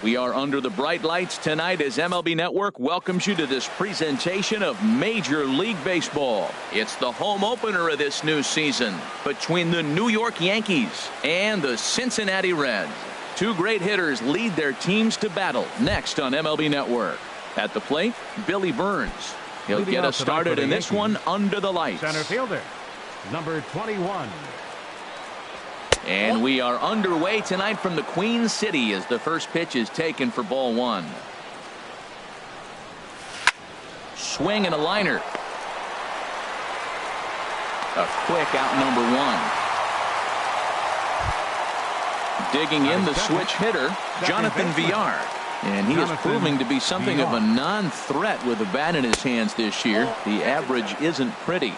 We are under the bright lights tonight as MLB Network welcomes you to this presentation of Major League Baseball. It's the home opener of this new season between the New York Yankees and the Cincinnati Reds. Two great hitters lead their teams to battle next on MLB Network. At the plate, Billy Burns. He'll get us started in this one under the lights. Center fielder, number 21. And we are underway tonight from the Queen City as the first pitch is taken for ball one. Swing and a liner. A quick out number one. Digging in the switch hitter, Jonathan Villar. And he is proving to be something of a non-threat with the bat in his hands this year. The average isn't pretty.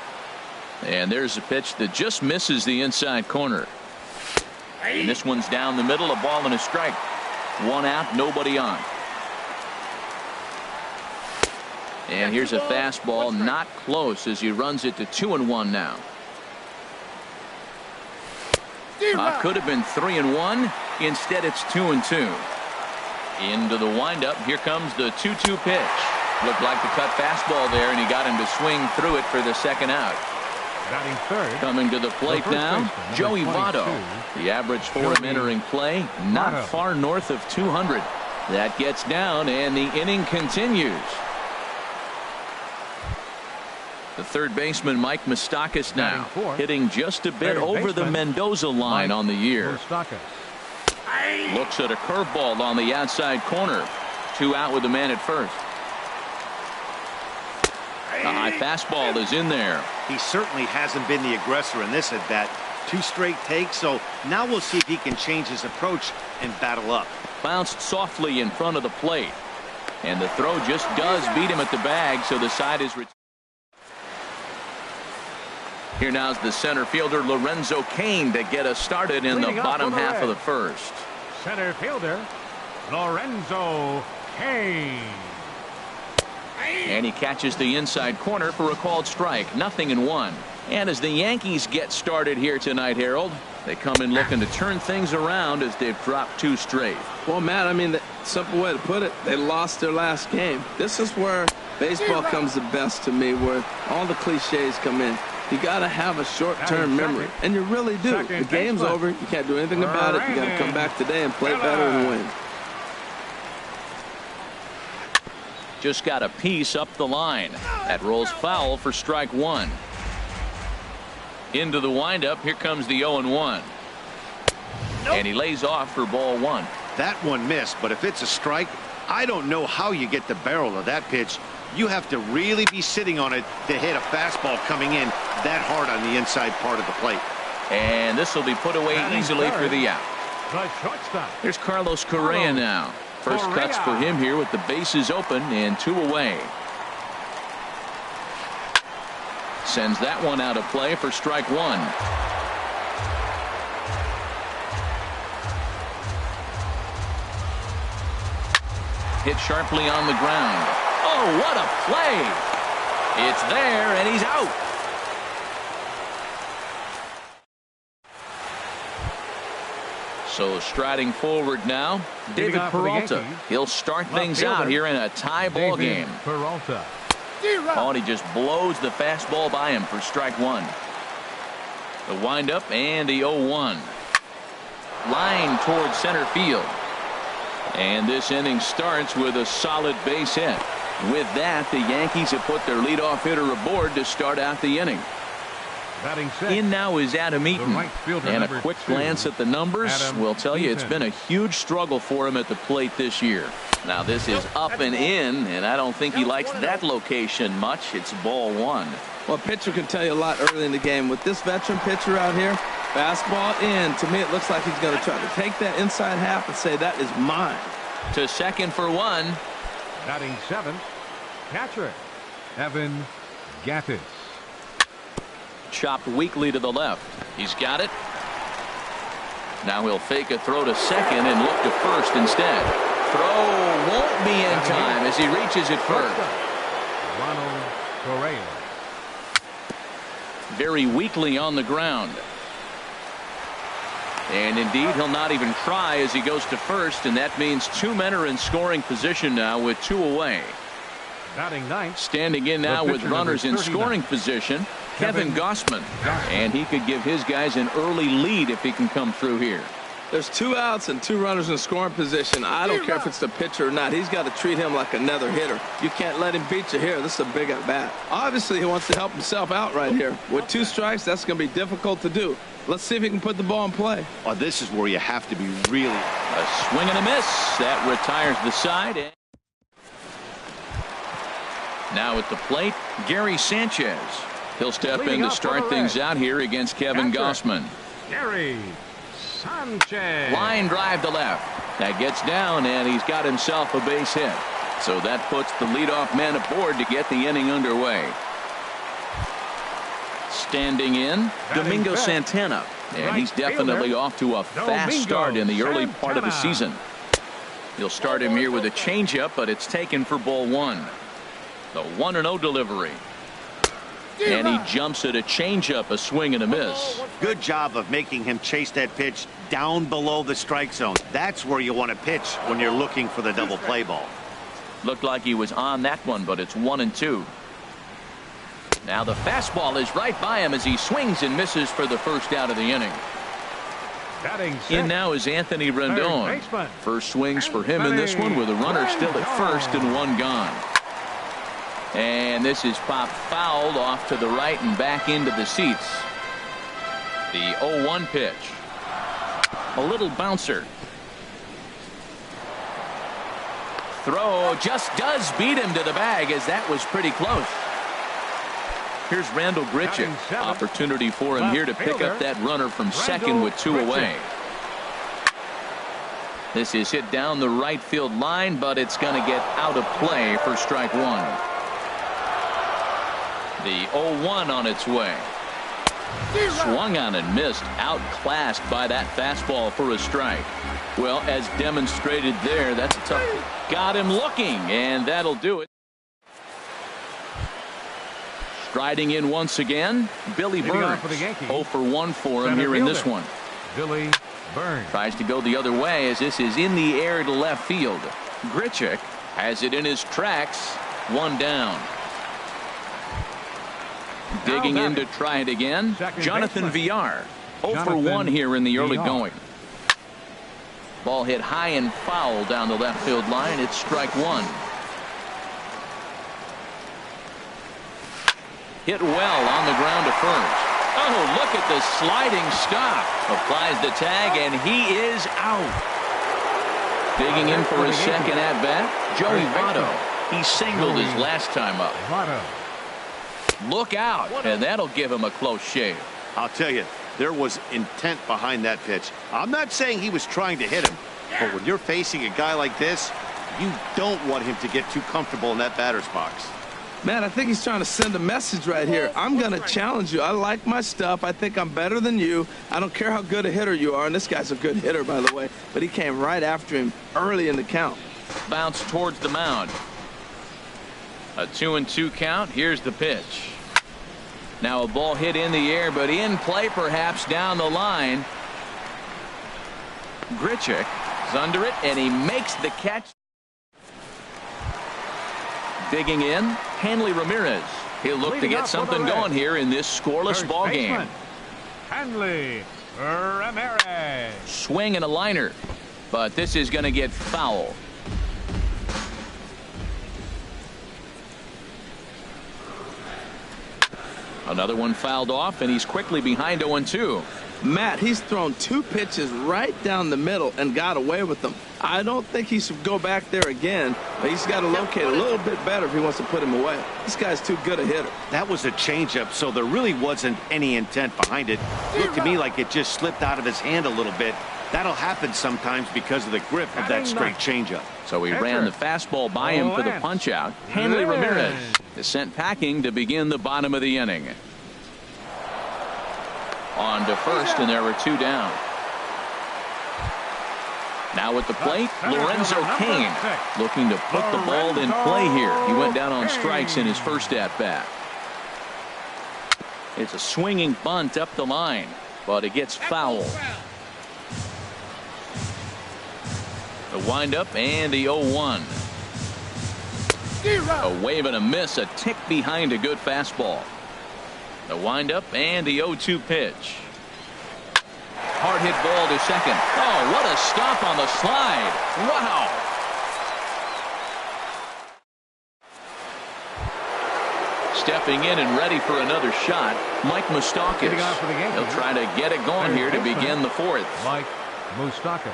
And there's a pitch that just misses the inside corner. And this one's down the middle, a ball and a strike. One out, nobody on. And here's a fastball, not close as he runs it to 2-1 now. Could have been 3-1. Instead, it's 2-2. Into the windup. Here comes the 2-2 pitch. Looked like the cut fastball there, and he got him to swing through it for the second out. Batting third. Coming to the plate now, Joey Votto. The average for him entering play, not far north of 200. That gets down, and the inning continues. The third baseman, Mike Moustakas, now hitting just a bit over the Mendoza line on the year. Looks at a curveball on the outside corner. 2 out with the man at first. A high fastball is in there. He certainly hasn't been the aggressor in this at bat. 2 straight takes, so now we'll see if he can change his approach and battle up. Bounced softly in front of the plate. And the throw just does beat him at the bag, so the side is returned. Here now's the center fielder, Lorenzo Cain, to get us started in the bottom half of the first. Center fielder, Lorenzo Cain. And he catches the inside corner for a called strike. 0-1. And as the Yankees get started here tonight, Harold, they come in looking to turn things around as they've dropped 2 straight. Well, Matt, I mean, the simple way to put it, they lost their last game. This is where baseball comes the best to me, where all the cliches come in. You got to have a short-term memory, and you really do. The game's over. You can't do anything about it. You got to come back today and play better and win. Just got a piece up the line. That rolls foul for strike 1. Into the windup. Here comes the 0-1. And he lays off for ball 1. That one missed, but if it's a strike, I don't know how you get the barrel of that pitch. You have to really be sitting on it to hit a fastball coming in that hard on the inside part of the plate. And this will be put away easily for the out. Here's Carlos Correa now. First cuts for him here with the bases open and 2 away. Sends that one out of play for strike 1. Hit sharply on the ground. Oh, what a play! It's there, and he's out. So striding forward now, David Peralta. He'll start things out here in a tie ball game. Oh, and he just blows the fastball by him for strike 1. The windup and the 0-1. Line towards center field. And this inning starts with a solid base hit. With that, the Yankees have put their leadoff hitter aboard to start out the inning. In now is Adam Eaton, and a quick glance at the numbers will tell you it's been a huge struggle for him at the plate this year. Now this is up and in, and I don't think he likes that location much. It's ball 1. Well, a pitcher can tell you a lot early in the game. With this veteran pitcher out here, fastball in, to me it looks like he's going to try to take that inside half and say that is mine. To second for 1. Batting 7th, catcher Evan Gattis. Chopped weakly to the left. He's got it. Now he'll fake a throw to second and look to first instead. Throw won't be in time as he reaches it first. Ronald Correa. Very weakly on the ground. And indeed, he'll not even try as he goes to first, and that means 2 men are in scoring position now with 2 away. Batting ninth. Standing in now with runners in scoring position, Kevin Gossman. And he could give his guys an early lead if he can come through here. There's 2 outs and 2 runners in scoring position. I don't care if it's the pitcher or not. He's got to treat him like another hitter. You can't let him beat you here. This is a big at bat. Obviously, he wants to help himself out right here. With 2 strikes, that's going to be difficult to do. Let's see if he can put the ball in play. Oh, this is where you have to be really. A swing and a miss. That retires the side. Now at the plate, Gary Sanchez. He'll step in to start things out here against Kevin Gossman. Gary Sanchez. Line drive to left. That gets down, and he's got himself a base hit. So that puts the leadoff man aboard to get the inning underway. Standing in, Domingo Santana. And he's definitely off to a fast start in the early part of the season. He'll start him here with a changeup, but it's taken for ball 1. The 1-0 delivery. And he jumps at a changeup, a swing and a miss. Good job of making him chase that pitch down below the strike zone. That's where you want to pitch when you're looking for the double play ball. Looked like he was on that one, but it's 1-2. Now the fastball is right by him as he swings and misses for the first out of the inning. In now is Anthony Rendon. First swings for him in this one with a runner still at first and 1 gone. And this is popped fouled off to the right and back into the seats. The 0-1 pitch. A little bouncer. Throw just does beat him to the bag as that was pretty close. Here's Randall Grichuk. Opportunity for him here to pick up that runner from second with 2 away. This is hit down the right field line, but it's going to get out of play for strike 1. The 0-1 on its way. Swung on and missed. Outclassed by that fastball for a strike. Well, as demonstrated there, that's a tough one. Got him looking, and that'll do it. Striding in once again, Billy Burns. 0 for 1 for him here in this one. Billy Burns tries to go the other way as this is in the air to left field. Grichuk has it in his tracks. 1 down. Digging in to try it again, Jonathan Villar. 0 for 1 here in the early going. Ball hit high and foul down the left field line. It's strike 1. Hit well on the ground to first. Oh, look at the sliding stop. Applies the tag, and he is out. Digging in for his second at-bat, Joey Votto. He singled his last time up. Look out, and that'll give him a close shave. I'll tell you, there was intent behind that pitch. I'm not saying he was trying to hit him, but when you're facing a guy like this, you don't want him to get too comfortable in that batter's box. Man, I think he's trying to send a message right here. I'm going to challenge you. I like my stuff. I think I'm better than you. I don't care how good a hitter you are. And this guy's a good hitter, by the way. But he came right after him early in the count. Bounce towards the mound. A 2-2 count. Here's the pitch. Now a ball hit in the air, but in play perhaps down the line. Grichuk is under it, and he makes the catch. Digging in, Hanley Ramirez. He'll look to get something going here in this scoreless ball game. Hanley Ramirez. Swing and a liner, but this is going to get foul. Another one fouled off, and he's quickly behind 0-2. Matt, he's thrown 2 pitches right down the middle and got away with them. I don't think he should go back there again, but he's got to locate a little bit better if he wants to put him away. This guy's too good a hitter. That was a changeup, so there really wasn't any intent behind it. Looked to me like it just slipped out of his hand a little bit. That'll happen sometimes because of the grip of that straight changeup. So he ran the fastball by him for the punch out. Hanley Ramirez is sent packing to begin the bottom of the inning. On to first, and there are 2 down. Now at the plate, Lorenzo Cain looking to put the ball in play here. He went down on strikes in his first at-bat. It's a swinging bunt up the line, but it gets foul. The windup and the 0-1. A wave and a miss, a tick behind a good fastball. The windup and the 0-2 pitch. Hard hit ball to second. Oh, what a stop on the slide. Wow. Stepping in and ready for another shot, Mike Moustakas. He'll try to get it going here to begin the fourth. Mike Moustakas.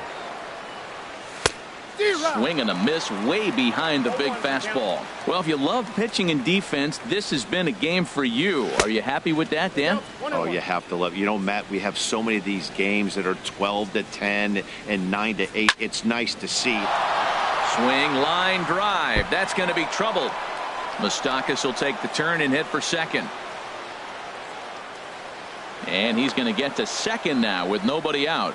Swing and a miss way behind the big fastball. Well, if you love pitching and defense, this has been a game for you. Are you happy with that, Dan? Oh, you have to love. You know, Matt, we have so many of these games that are 12-10 and 9-8. It's nice to see. Swing, line drive. That's going to be trouble. Moustakas will take the turn and hit for second. And he's going to get to second now with nobody out.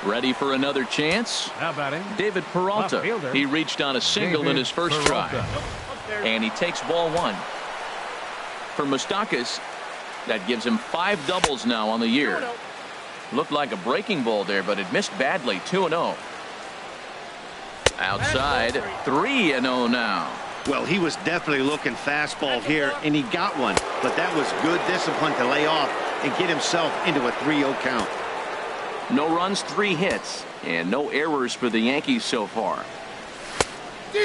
Ready for another chance? Now batting, David Peralta. He reached on a single in his first try. And he takes ball one. For Moustakas, that gives him 5 doubles now on the year. Looked like a breaking ball there, but it missed badly. 2-0. Outside, 3-0 now. Well, he was definitely looking fastball here, and he got one. But that was good discipline to lay off and get himself into a 3-0 count. No runs, 3 hits, and no errors for the Yankees so far.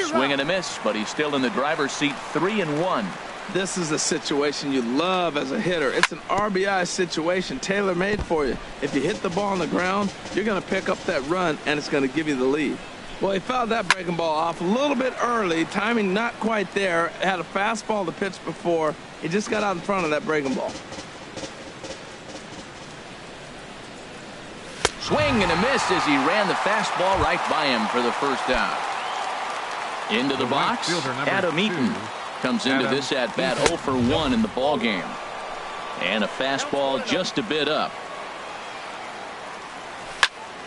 Swing and a miss, but he's still in the driver's seat. 3-1. This is a situation you love as a hitter. It's an RBI situation tailor-made for you. If you hit the ball on the ground, you're going to pick up that run, and it's going to give you the lead. Well, he fouled that breaking ball off a little bit early. Timing not quite there. Had a fastball to pitch before. He just got out in front of that breaking ball. Swing and a miss as he ran the fastball right by him for the first down. Into the box, Adam Eaton comes into this at-bat 0 for 1 in the ball game. And a fastball just a bit up.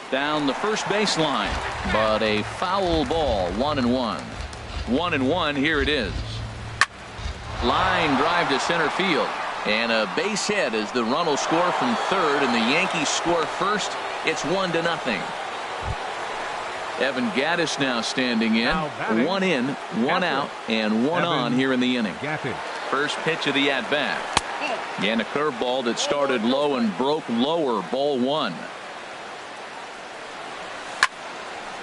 Down the first baseline, but a foul ball. 1-1. 1-1. Here it is. Line drive to center field, and a base hit as the run will score from third, and the Yankees score first. It's 1-0. Evan Gattis now standing in. 1 in, 1 out, and 1 on here in the inning. First pitch of the at-bat, and a curveball that started low and broke lower. Ball 1.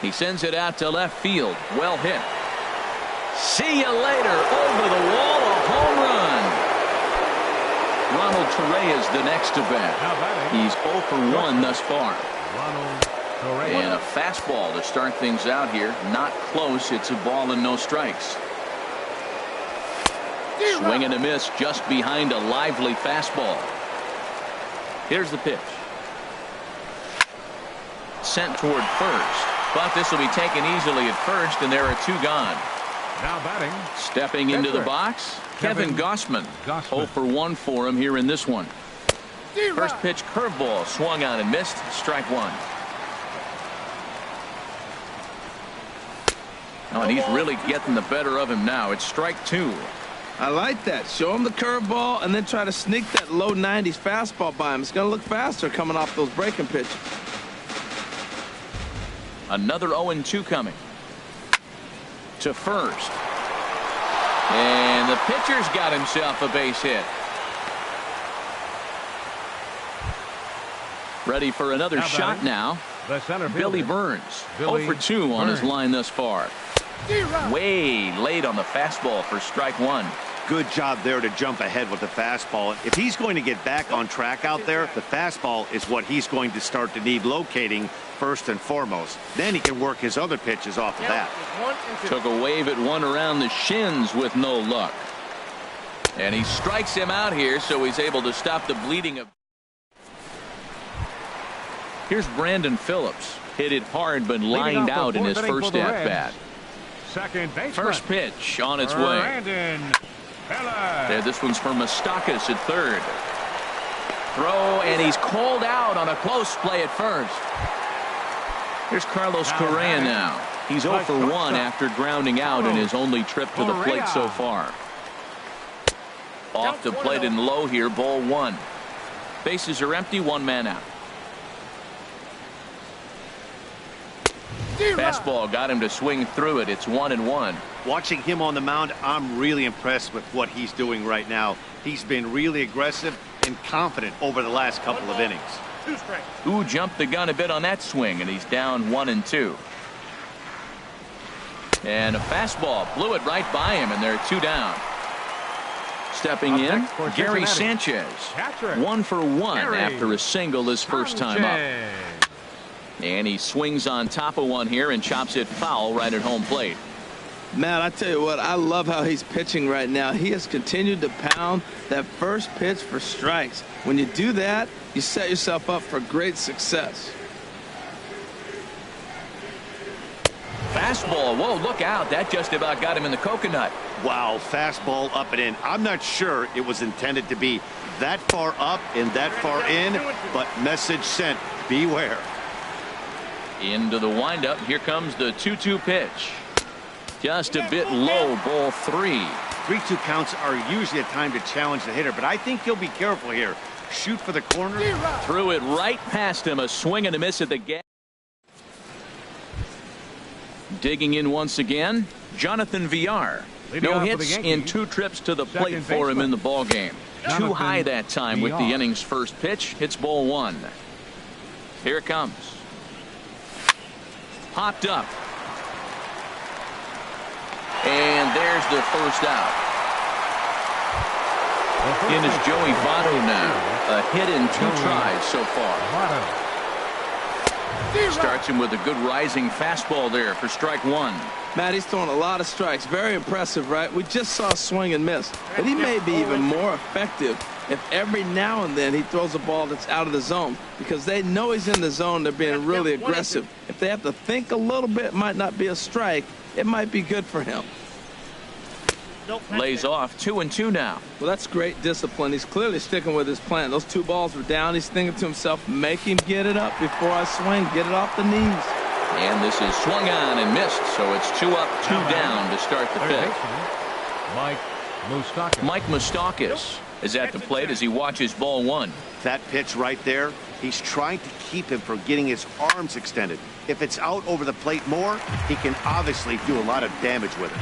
He sends it out to left field. Well hit. See you later. Over the wall, a home run. Ronald Torreyes the next to bat. He's 0 for 1 thus far. And a fastball to start things out here. Not close. It's a ball and no strikes. Swing and a miss just behind a lively fastball. Here's the pitch. Sent toward first. But this will be taken easily at first, and there are 2 gone. Now batting, stepping into the box, Kevin Gausman. 0 for 1 for him here in this one. First pitch curveball swung on and missed. Strike 1. Oh, and he's really getting the better of him now. It's strike 2. I like that. Show him the curveball and then try to sneak that low 90s fastball by him. It's going to look faster coming off those breaking pitches. Another 0-2 coming. To first. And the pitcher's got himself a base hit. Ready for another shot now. Billy Burns. 0 for 2 on his line thus far. Way late on the fastball for strike 1. Good job there to jump ahead with the fastball. If he's going to get back on track out there, the fastball is what he's going to start to need locating first and foremost. Then he can work his other pitches off of that. Took a wave at one around the shins with no luck. And he strikes him out here, so he's able to stop the bleeding of. Here's Brandon Phillips. Hit it hard but lined out in his first at-bat. First pitch on its way. There, this one's for Moustakas at third. Throw, and he's called out on a close play at first. Here's Carlos Correa now. He's 0 for 1 after grounding out in his only trip to the plate so far. Off the plate and low here, ball 1. Bases are empty, 1 man out. Fastball got him to swing through it. It's 1-1. Watching him on the mound, I'm really impressed with what he's doing right now. He's been really aggressive and confident over the last couple of innings. Ooh, jumped the gun a bit on that swing, and he's down 1-2. And a fastball blew it right by him, and they're 2 down. Stepping in, Gary Sanchez. 1 for 1 after a single his first time up. And he swings on top of one here and chops it foul right at home plate. Matt, I tell you what, I love how he's pitching right now. He has continued to pound that first pitch for strikes. When you do that, you set yourself up for great success. Fastball, whoa, look out. That just about got him in the coconut. Wow, fastball up and in. I'm not sure it was intended to be that far up and that far in, but message sent, beware. Into the windup. Here comes the 2-2 pitch. Just a bit low, ball 3. 3-2 counts are usually a time to challenge the hitter, but I think he'll be careful here. Shoot for the corner. Threw it right past him. A swing and a miss at the gap. Digging in once again, Jonathan Villar. No hits in 2 trips to the plate for him in the ball game. Too high that time with the inning's first pitch. Hits ball 1. Here it comes. Popped up. And there's the first out. In is Joey Votto now. A hit in 2 tries so far. Starts him with a good rising fastball there for strike 1. Matt, he's throwing a lot of strikes. Very impressive, right? We just saw a swing and miss. But he may be even more effective if every now and then he throws a ball that's out of the zone, because they know he's in the zone. They're being really aggressive. If they have to think a little bit, it might not be a strike. It might be good for him. Lays off 2-2 now. Well, that's great discipline. He's clearly sticking with his plan. Those 2 balls were down. He's thinking to himself, make him get it up before I swing. Get it off the knees. And this is swung on and missed, so it's 2 up, 2 down to start the 5th. Mike Moustakas is at the plate as he watches ball 1. That pitch right there, he's trying to keep him from getting his arms extended. If it's out over the plate more, he can obviously do a lot of damage with it.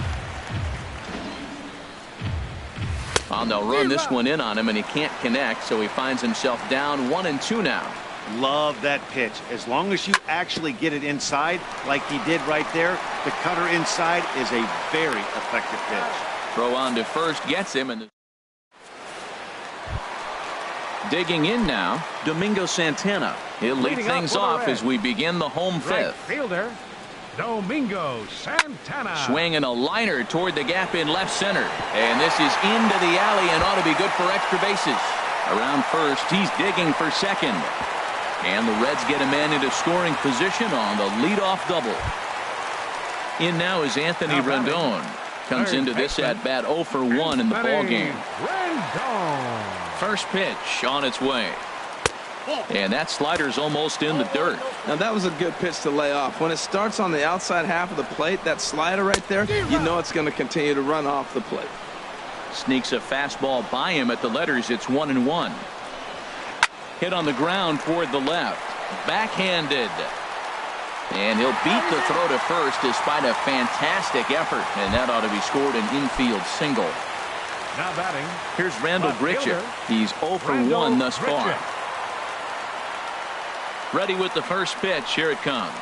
And they'll run this one in on him, and he can't connect, so he finds himself down 1-2 now. Love that pitch. As long as you actually get it inside, like he did right there, the cutter inside is a very effective pitch. Throw on to first gets him. And digging in now, Domingo Santana. He'll lead things off as we begin the home 5th. Right fielder, Domingo Santana. Swinging a liner toward the gap in left center. And this is into the alley and ought to be good for extra bases. Around first, he's digging for second. And the Reds get a man into scoring position on the leadoff double. In now is Anthony Rendon. Comes into this at-bat 0 for 1 in the ballgame. First pitch on its way. And that slider's almost in the dirt. Now that was a good pitch to lay off. When it starts on the outside half of the plate, that slider right there, you know it's going to continue to run off the plate. Sneaks a fastball by him at the letters. It's 1-1. Hit on the ground toward the left. Backhanded. And he'll beat the throw to first despite a fantastic effort. And that ought to be scored an infield single. Now batting. Here's Randall Grichuk. He's 0 for 1 thus far. Ready with the first pitch. Here it comes.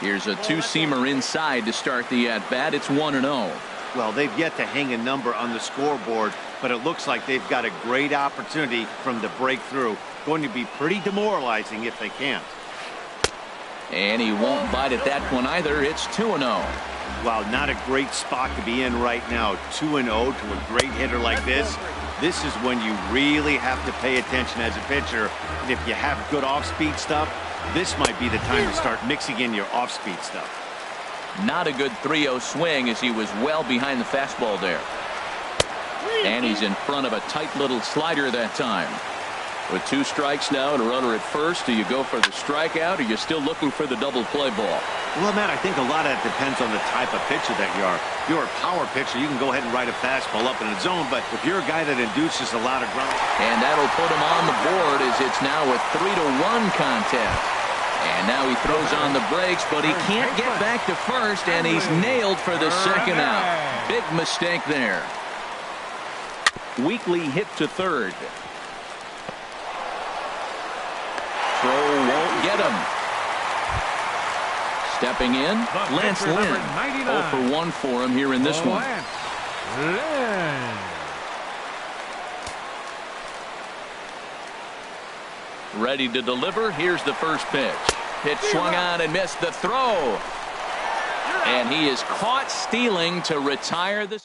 Here's a 2-seamer inside to start the at-bat. It's 1-0. Well, they've yet to hang a number on the scoreboard, but it looks like they've got a great opportunity from the breakthrough. Going to be pretty demoralizing if they can't. And he won't bite at that one either. It's 2-0. Wow, not a great spot to be in right now. 2-0 to a great hitter like this. This is when you really have to pay attention as a pitcher. And if you have good off-speed stuff, this might be the time to start mixing in your off-speed stuff. Not a good 3-0 swing as he was well behind the fastball there. And he's in front of a tight little slider that time. With 2 strikes now and a runner at first, do you go for the strikeout, or are you still looking for the double play ball? Well, Matt, I think a lot of that depends on the type of pitcher that you are. If you're a power pitcher, you can go ahead and ride a fastball up in the zone, but if you're a guy that induces a lot of ground. And that'll put him on the board as it's now a 3-1 contest. And now he throws on the brakes, but he can't get back to first, and he's nailed for the second out. Big mistake there. Weekly hit to third. Throw won't get him. Stepping in, Lance Lynn. 0 for 1 for him here in this one. Ready to deliver. Here's the first pitch. Pitch swung on and missed the throw. And he is caught stealing to retire the.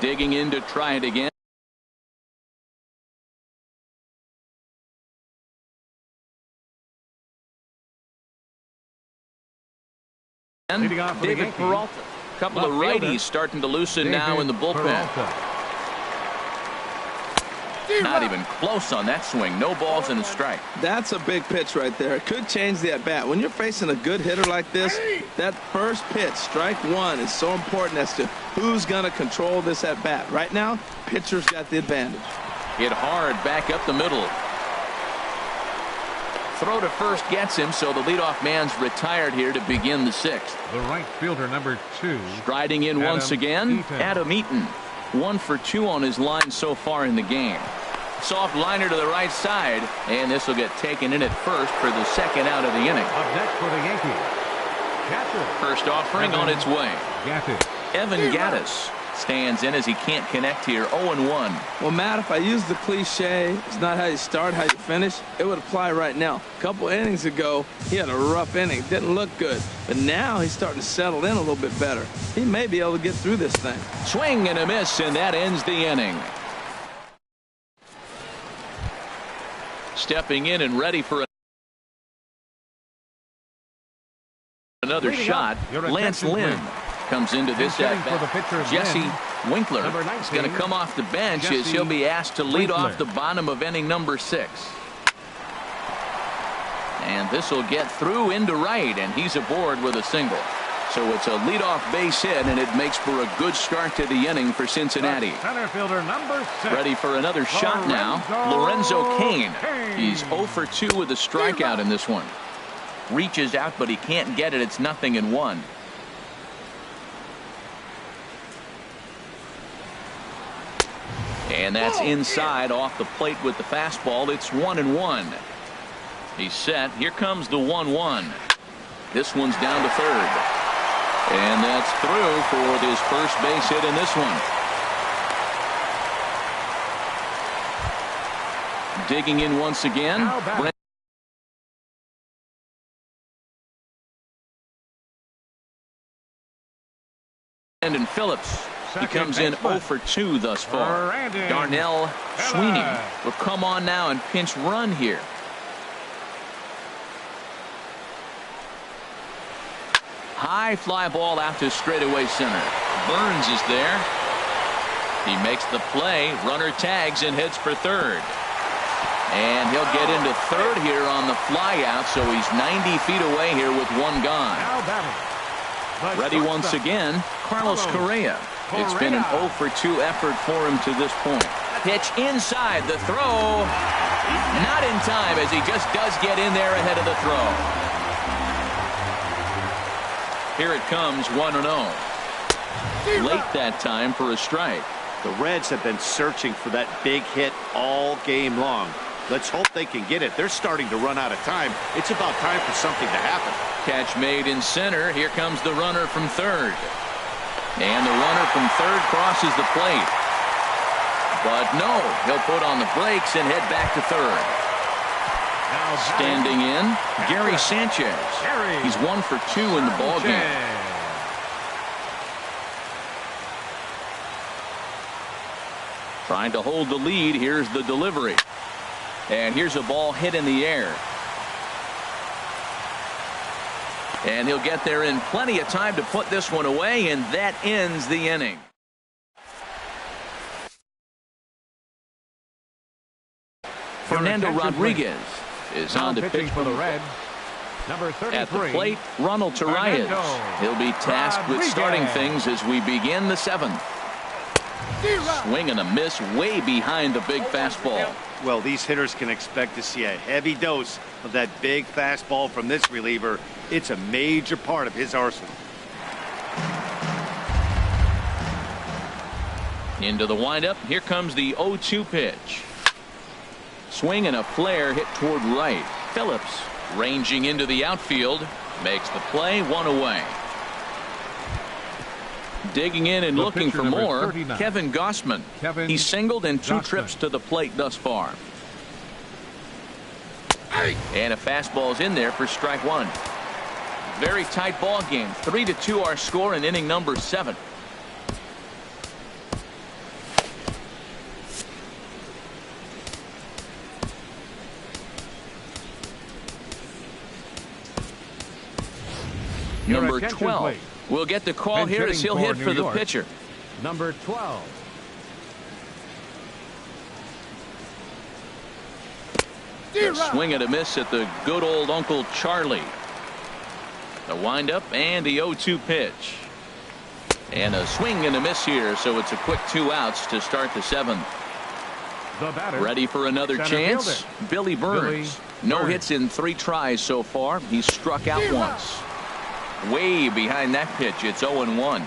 Digging in to try it again. David Peralta. A couple of righties starting to loosen now in the bullpen. Not even close on that swing. No balls and a strike. That's a big pitch right there. It could change the at-bat. When you're facing a good hitter like this, that first pitch, strike one, is so important as to who's going to control this at-bat. Right now, pitcher's got the advantage. Hit hard back up the middle. Throw to first gets him, so the leadoff man's retired here to begin the sixth. The right fielder, number 2. Striding in once again, Adam Eaton. 1 for 2 on his line so far in the game. Soft liner to the right side, and this will get taken in at first for the second out of the inning. Up next for the Yankees, Gattis. First offering on its way. Gattis. Evan Gattis stands in as he can't connect here. 0-1. Well, Matt, if I use the cliche, it's not how you start, how you finish, it would apply right now. A couple innings ago, he had a rough inning. Didn't look good. But now he's starting to settle in a little bit better. He may be able to get through this thing. Swing and a miss, and that ends the inning. Stepping in and ready for another shot, Lance Lynn comes into this at-bat. Jesse Winkler is going to come off the bench as he'll be asked to lead off the bottom of inning number 6. And this will get through into right, and he's aboard with a single. So it's a leadoff base hit, and it makes for a good start to the inning for Cincinnati. Center fielder number 6. Ready for another shot now, Lorenzo Cain. He's 0 for 2 with a strikeout in this one. Reaches out, but he can't get it. It's 0-1. And that's inside off the plate with the fastball. It's 1-1. He's set. Here comes the 1-1. This one's down to third. And that's through for his first base hit in this one. Digging in once again. Brandon Phillips. He comes in 0 for 2 thus far. Darnell Sweeney will come on now and pinch run here. High fly ball out to straightaway center. Burns is there. He makes the play. Runner tags and heads for third. And he'll get into third here on the fly out, so he's 90 feet away here with one gone. Ready once again, Carlos Correa. It's been an 0 for 2 effort for him to this point. Pitch inside, the throw. Not in time, as he just does get in there ahead of the throw. Here it comes, 1-0. Late that time for a strike. The Reds have been searching for that big hit all game long. Let's hope they can get it. They're starting to run out of time. It's about time for something to happen. Catch made in center. Here comes the runner from third. And the runner from third crosses the plate. But no, he'll put on the brakes and head back to third. Standing in, Gary Sanchez. He's 1 for 2 in the ballgame. Trying to hold the lead. Here's the delivery. And here's a ball hit in the air. And he'll get there in plenty of time to put this one away, and that ends the inning. Fernando Rodriguez is on to pitch for the Reds. Number 33. At the plate, Ronald Torreyes. He'll be tasked with starting things as we begin the 7th. Swing and a miss way behind the big fastball. Well, these hitters can expect to see a heavy dose of that big fastball from this reliever. It's a major part of his arsenal. Into the windup. Here comes the 0-2 pitch. Swing and a flare hit toward right. Phillips ranging into the outfield. Makes the play, one away. Digging in and looking for more, 39. Kevin Gossman. He singled in 2 trips to the plate thus far. And a fastball's in there for strike 1. Very tight ball game. 3-2 our score in inning number 7. Number 12 will get the call here as he'll hit for the pitcher. Number 12. A swing and a miss at the good old Uncle Charlie. The windup and the 0-2 pitch. And a swing and a miss here, so it's a quick 2 outs to start the 7th. The batter, ready for another chance. fielder, Billy Burns. No hits in 3 tries so far. He's struck out once. Way behind that pitch. It's 0-1.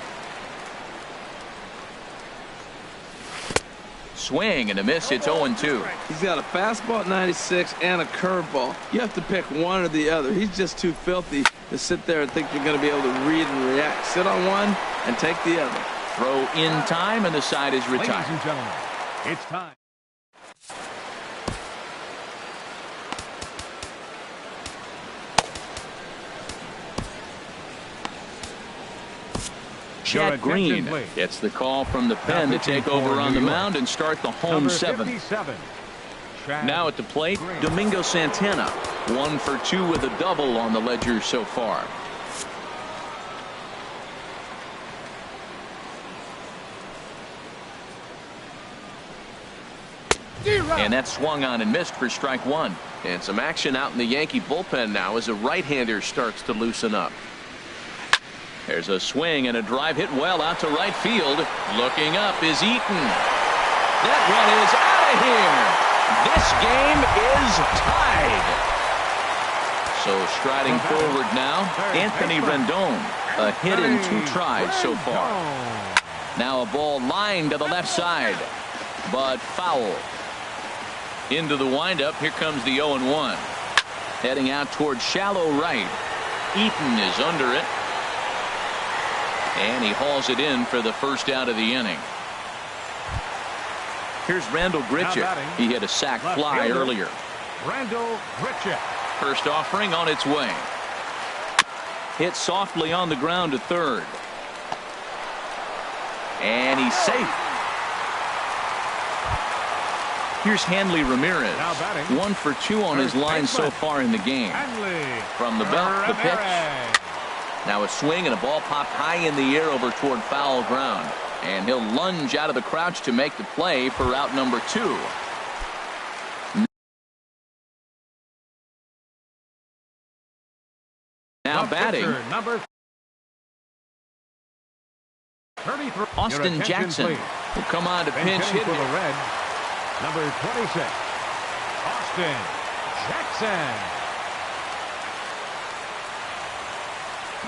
Swing and a miss. It's 0-2. He's got a fastball at 96 and a curveball. You have to pick one or the other. He's just too filthy to sit there and think you're going to be able to read and react. Sit on one and take the other. Throw in time, and the side is retired. Ladies and gentlemen, it's time. Jack Green gets the call from the pen to take over on the mound and start the home 7th. Now at the plate, Domingo Santana. 1 for 2 with a double on the ledger so far. And that swung on and missed for strike 1. And some action out in the Yankee bullpen now as a right-hander starts to loosen up. There's a swing and a drive hit well out to right field. Looking up is Eaton. That one is out of here. This game is tied. So striding forward now, Anthony Rendon. A hit in 2 tries so far. Now a ball lined to the left side, but foul. Into the windup. Here comes the 0-1. Heading out towards shallow right. Eaton is under it. And he hauls it in for the first out of the inning. Here's Randall Grichuk. He hit a sac fly earlier. Randall Grichuk. First offering on its way. Hit softly on the ground to third. And he's safe. Here's Hanley Ramirez. 1 for 2 on his line so far in the game. From the belt, the pitch. Now a swing and a ball popped high in the air over toward foul ground. And he'll lunge out of the crouch to make the play for out number 2. Now batting, Austin Jackson will come on to pinch hit. For the Reds, number 26, Austin Jackson.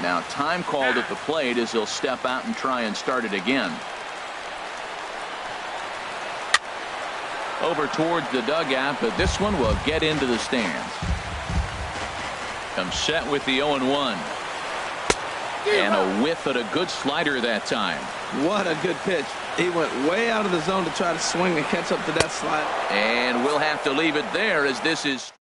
Now time called at the plate as he'll step out and try and start it again. Over towards the dugout, but this one will get into the stands. Comes set with the 0-1. And a whiff at a good slider that time. What a good pitch. He went way out of the zone to try to swing and catch up to that slider. And we'll have to leave it there as this is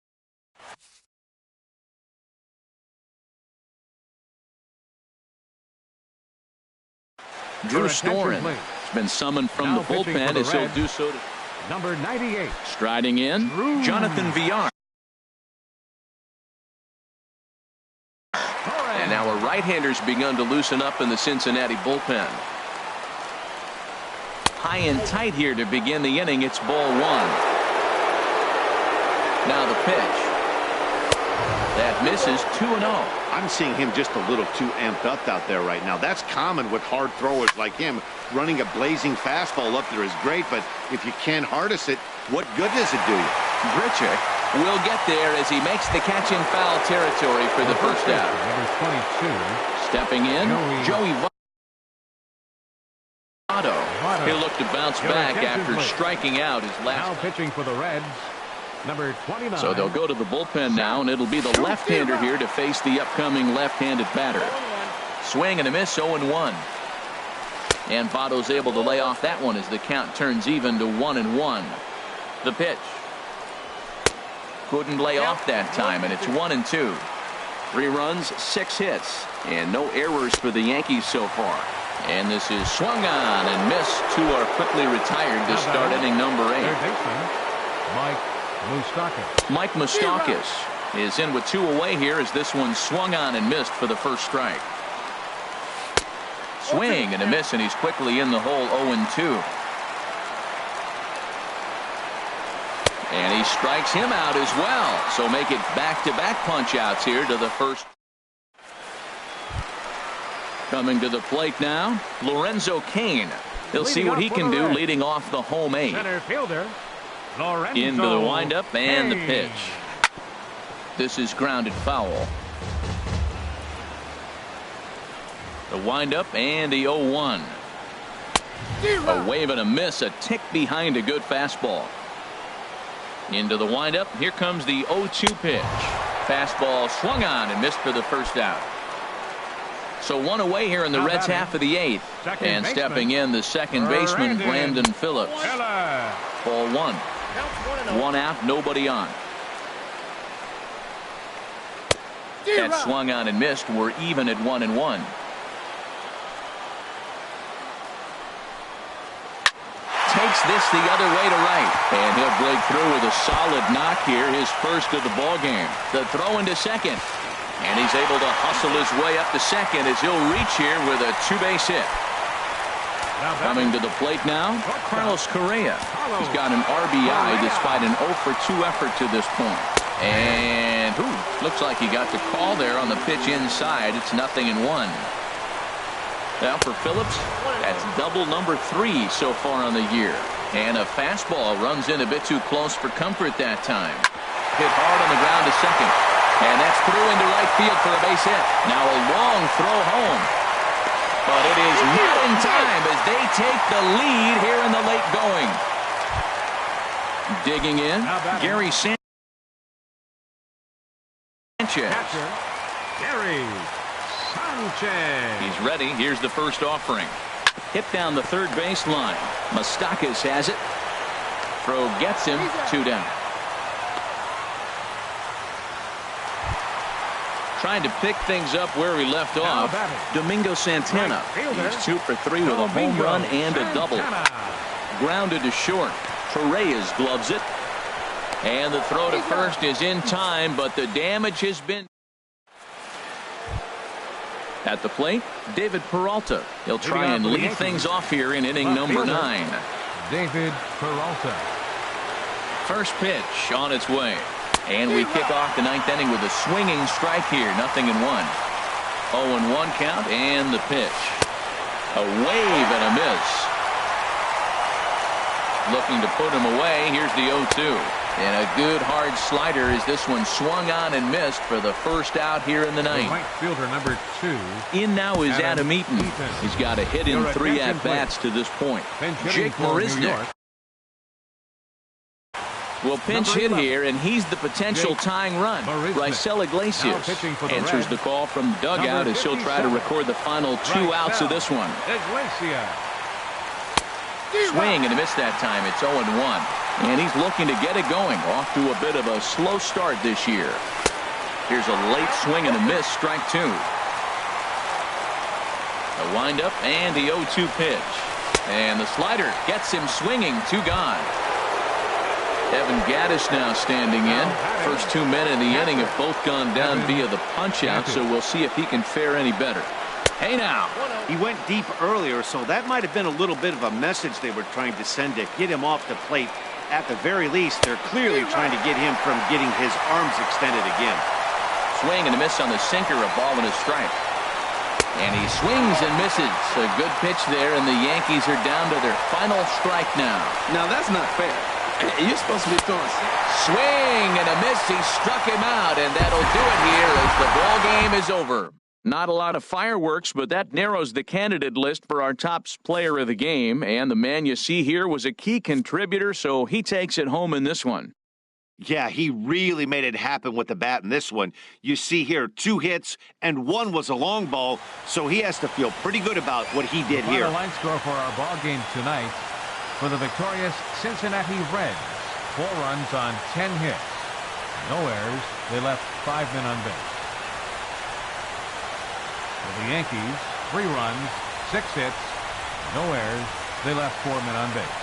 Drew Storen has been summoned from the bullpen as he'll do so. Number 98. Striding in, Jonathan Villar. And now a right-hander's begun to loosen up in the Cincinnati bullpen. High and tight here to begin the inning. It's ball 1. Now the pitch. That misses. 2-0. I'm seeing him just a little too amped up out there right now. That's common with hard throwers like him. Running a blazing fastball up there is great, but if you can't harness it, what good does it do you? Grichuk will get there as he makes the catch in foul territory for the first out. Number 22. Stepping in, Joey Votto. He'll look to bounce back after striking out his last. Now pitching for the Reds, number 29. So they'll go to the bullpen now, and it'll be the left-hander here to face the upcoming left-handed batter. Swing and a miss, 0-1. And Votto's able to lay off that one as the count turns even to 1-1. The pitch. Couldn't lay off that time, and it's 1-2. 3 runs, 6 hits, and no errors for the Yankees so far. And this is swung on and missed. 2 are quickly retired to start inning number 8. Mike Moustakas is in with 2 away here as this one swung on and missed for the first strike. Swing and a miss, and he's quickly in the hole. 0-2. And he strikes him out as well. So make it back-to-back punch-outs here to the first. Coming to the plate now, Lorenzo Cain. He'll see what he can do leading off the home 8. Center fielder, Lorenzo Into the windup and the Cain. pitch. This is grounded foul. The windup and the 0-1. A wave and a miss, a tick behind a good fastball. Into the windup. Here comes the 0-2 pitch. Fastball swung on and missed for the first out. So 1 away here in the Reds' half of the 8th. And stepping in, the second baseman, Brandon Phillips. Ball 1. 1 out, nobody on. That swung on and missed. We're even at 1-1. Takes this the other way to right, and he'll break through with a solid knock here, his first of the ball game. The throw into second, and he's able to hustle his way up to second as he'll reach here with a 2-base hit. Coming to the plate now, Carlos Correa. He's got an RBI despite an 0-for-2 effort to this point. And looks like he got the call there on the pitch inside. It's 0-1. Now for Phillips, that's double number 3 so far on the year. And a fastball runs in a bit too close for comfort that time. Hit hard on the ground to second. And that's through into right field for a base hit. Now a long throw home. But it is not in time as they take the lead here in the late going. Digging in, Gary Sanchez. Gary Sanchez. He's ready. Here's the first offering. Hit down the third baseline. Moustakas has it. Throw gets him. 2 down. Trying to pick things up where we left off. Domingo Santana. He's 2 for 3 with a home run and a double. Grounded to short. Torreyes gloves it. And the throw to first is in time, but the damage has been. At the plate, David Peralta. He'll try and lead things off here in inning number 9. David Peralta. First pitch on its way. And we kick off the 9th inning with a swinging strike here. 0-1. 0-1 count and the pitch. A wave and a miss. Looking to put him away. Here's the 0-2. And a good hard slider as this one swung on and missed for the first out here in the 9th. Right fielder number 2. In now is Adam Eaton. He's got a hit in 3 at-bats to this point. Jake Marisnick will pinch hit here, and he's the potential tying run. Raisel Iglesias answers the call from the dugout as he'll try to record the final 2 outs of this one. Swing and a miss that time. It's 0-1. And he's looking to get it going. Off to a bit of a slow start this year. Here's a late swing and a miss. Strike 2. A windup and the 0-2 pitch. And the slider gets him swinging. 2 gone. Evan Gaddis now standing in. First 2 men in the inning have both gone down via the punch out, so we'll see if he can fare any better. Hey now. He went deep earlier, so that might have been a little bit of a message they were trying to send to get him off the plate. At the very least, they're clearly trying to get him from getting his arms extended again. Swing and a miss on the sinker, a ball and a strike. And he swings and misses. A good pitch there, and the Yankees are down to their final strike now. Now, that's not fair. You're supposed to be throwing. Swing and a miss. He struck him out, and that'll do it here as the ball game is over. Not a lot of fireworks, but that narrows the candidate list for our top player of the game. And the man you see here was a key contributor, so he takes it home in this one. Yeah, he really made it happen with the bat in this one. You see here 2 hits, and 1 was a long ball, so he has to feel pretty good about what he did here. The line score for our ball game tonight for the victorious Cincinnati Reds. 4 runs on 10 hits. No errors. They left 5 men on base. For the Yankees, 3 runs, 6 hits, no errors. They left 4 men on base.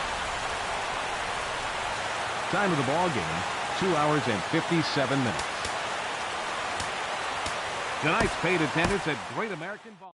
Time of the ball game, 2 hours and 57 minutes. Tonight's paid attendance at Great American Ball.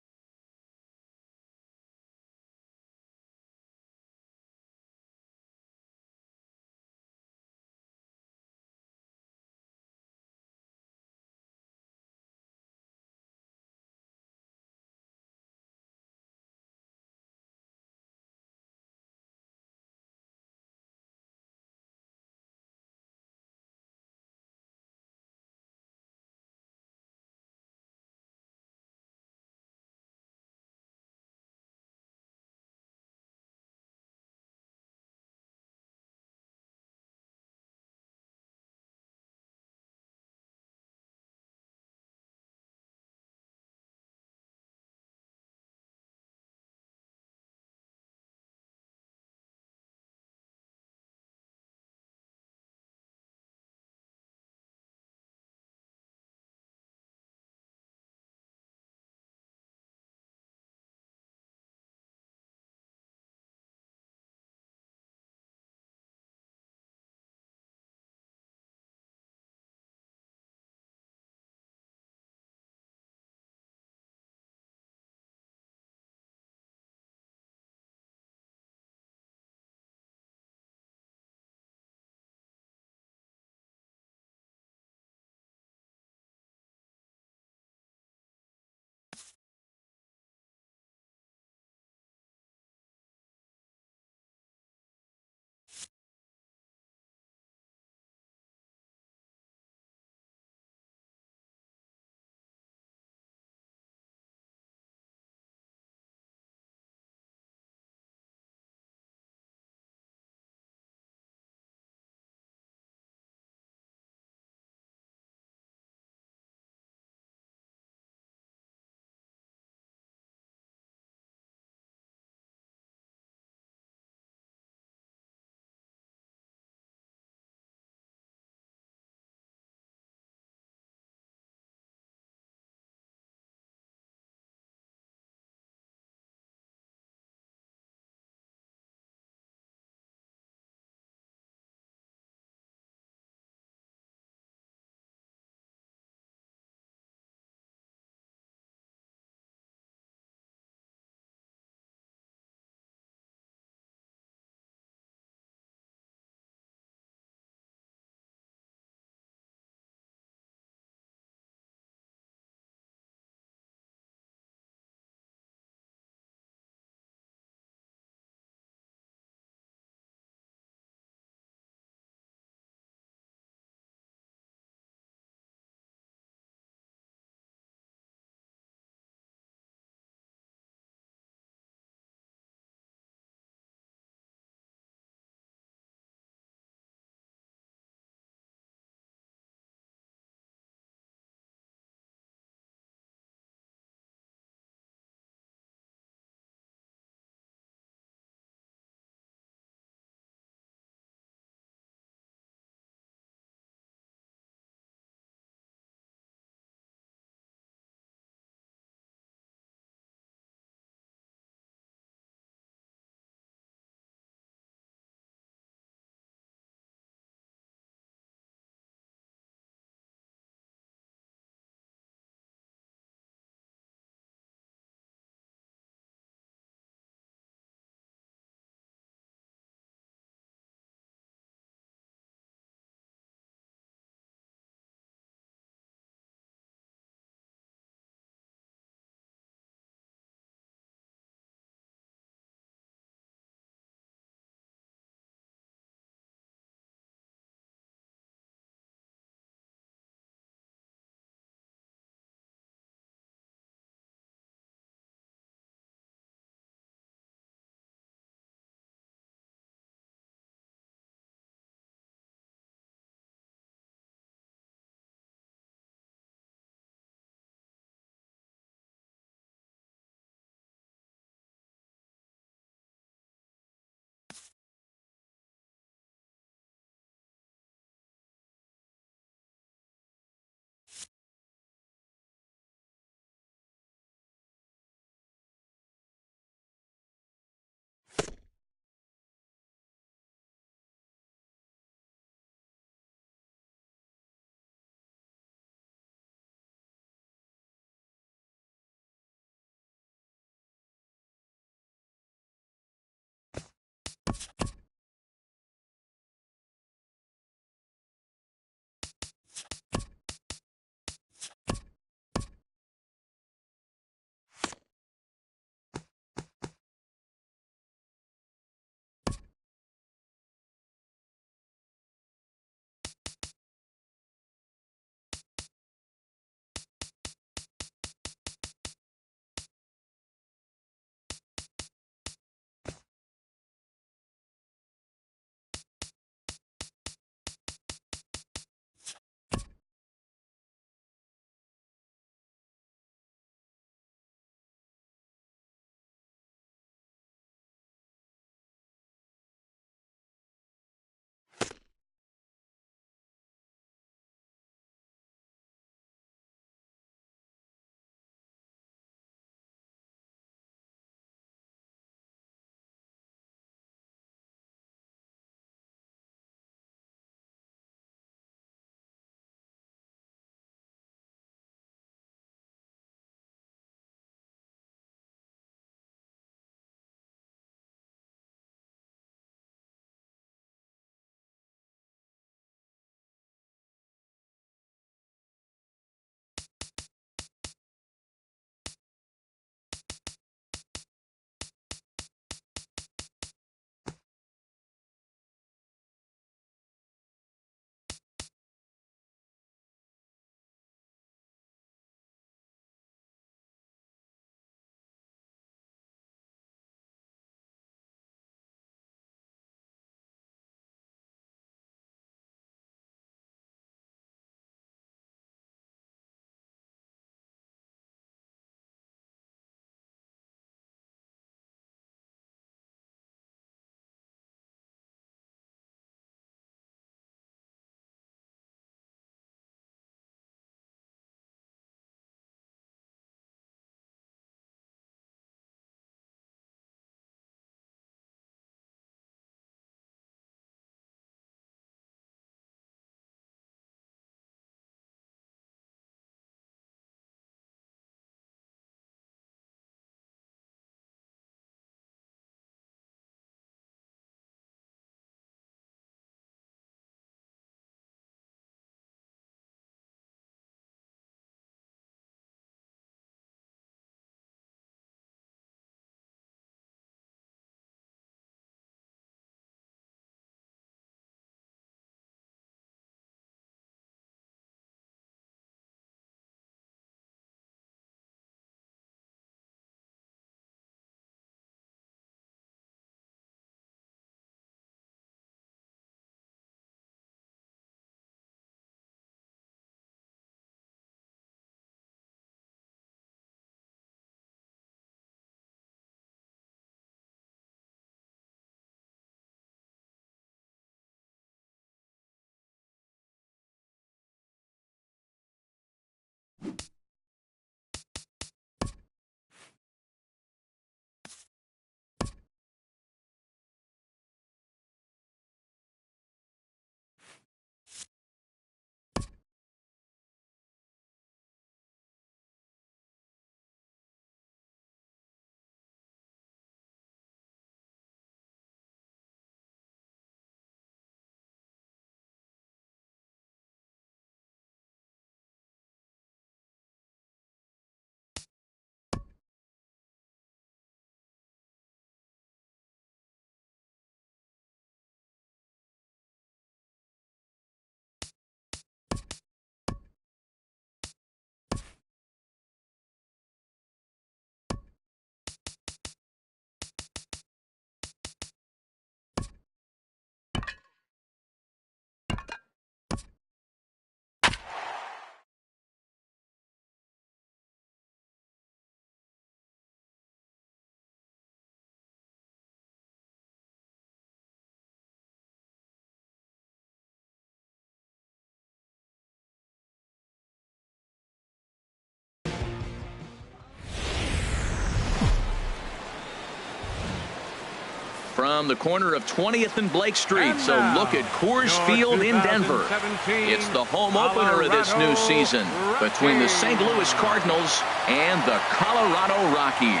from the corner of 20th and Blake Street. So look at Coors Field in Denver. It's the home opener of this new season between the St. Louis Cardinals and the Colorado Rockies.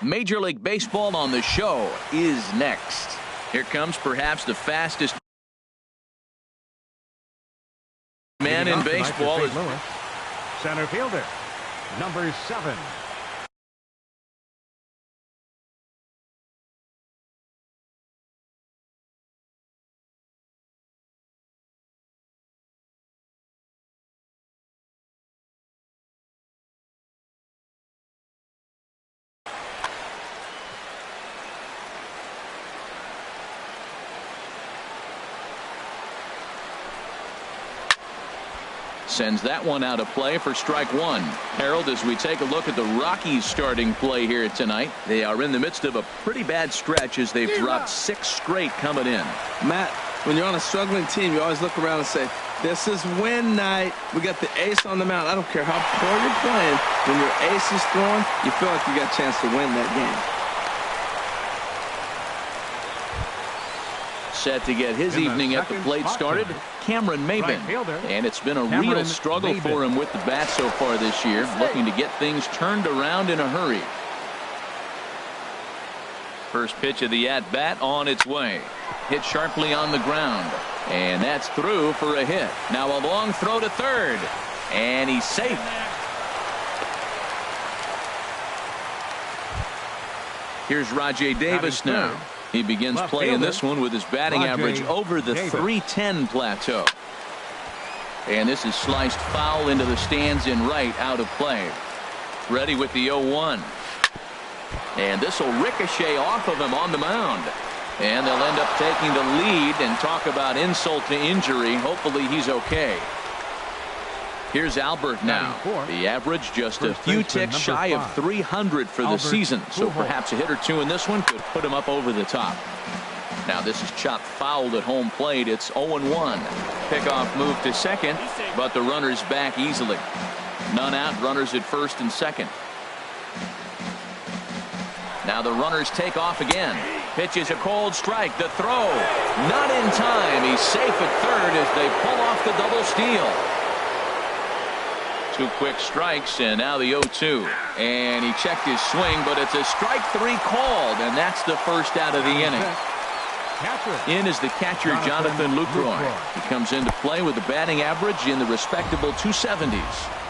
Major League Baseball on the show is next. Here comes perhaps the fastest man in baseball. Center fielder, number 7. Sends that one out of play for strike 1. Harold, as we take a look at the Rockies starting play here tonight, they are in the midst of a pretty bad stretch as they've dropped 6 straight coming in. Matt, when you're on a struggling team, you always look around and say, this is win night. We got the ace on the mound. I don't care how poor you're playing. When your ace is throwing, you feel like you got a chance to win that game. Set to get his evening at the plate started, Cameron Maben. And it's been a real struggle for him with the bat so far this year, looking to get things turned around in a hurry. First pitch of the at-bat on its way. Hit sharply on the ground. And that's through for a hit. Now a long throw to third. And he's safe. Here's Rajay Davis now. He begins playing this one with his batting average over the 310 plateau. And this is sliced foul into the stands in right, out of play. Ready with the 0-1. And this will ricochet off of him on the mound. And they'll end up taking the lead and talk about insult to injury. Hopefully he's okay. Here's Albert now. The average just a few ticks shy of 300 for the season. So perhaps a hit or two in this one could put him up over the top. Now this is chopped foul at home plate. It's 0-1. Pickoff move to second, but the runner's back easily. None out, runners at first and second. Now the runners take off again. Pitches a cold strike. The throw not in time. He's safe at third as they pull off the double steal. 2 quick strikes, and now the 0-2. And he checked his swing, but it's a strike 3 called, and that's the first out of the inning. In is the catcher, Jonathan Lucroy. He comes into play with a batting average in the respectable 270s.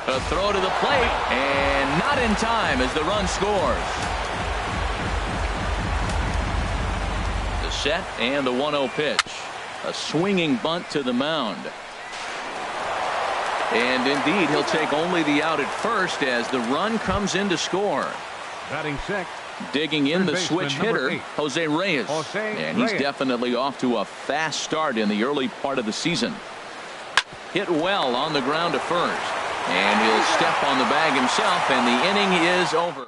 A throw to the plate, and not in time as the run scores. The set and the 1-0 pitch. A swinging bunt to the mound. And indeed, he'll take only the out at first as the run comes in to score. Batting 6. Digging in the switch hitter, Jose Reyes. And he's definitely off to a fast start in the early part of the season. Hit well on the ground to first. And he'll step on the bag himself, and the inning is over.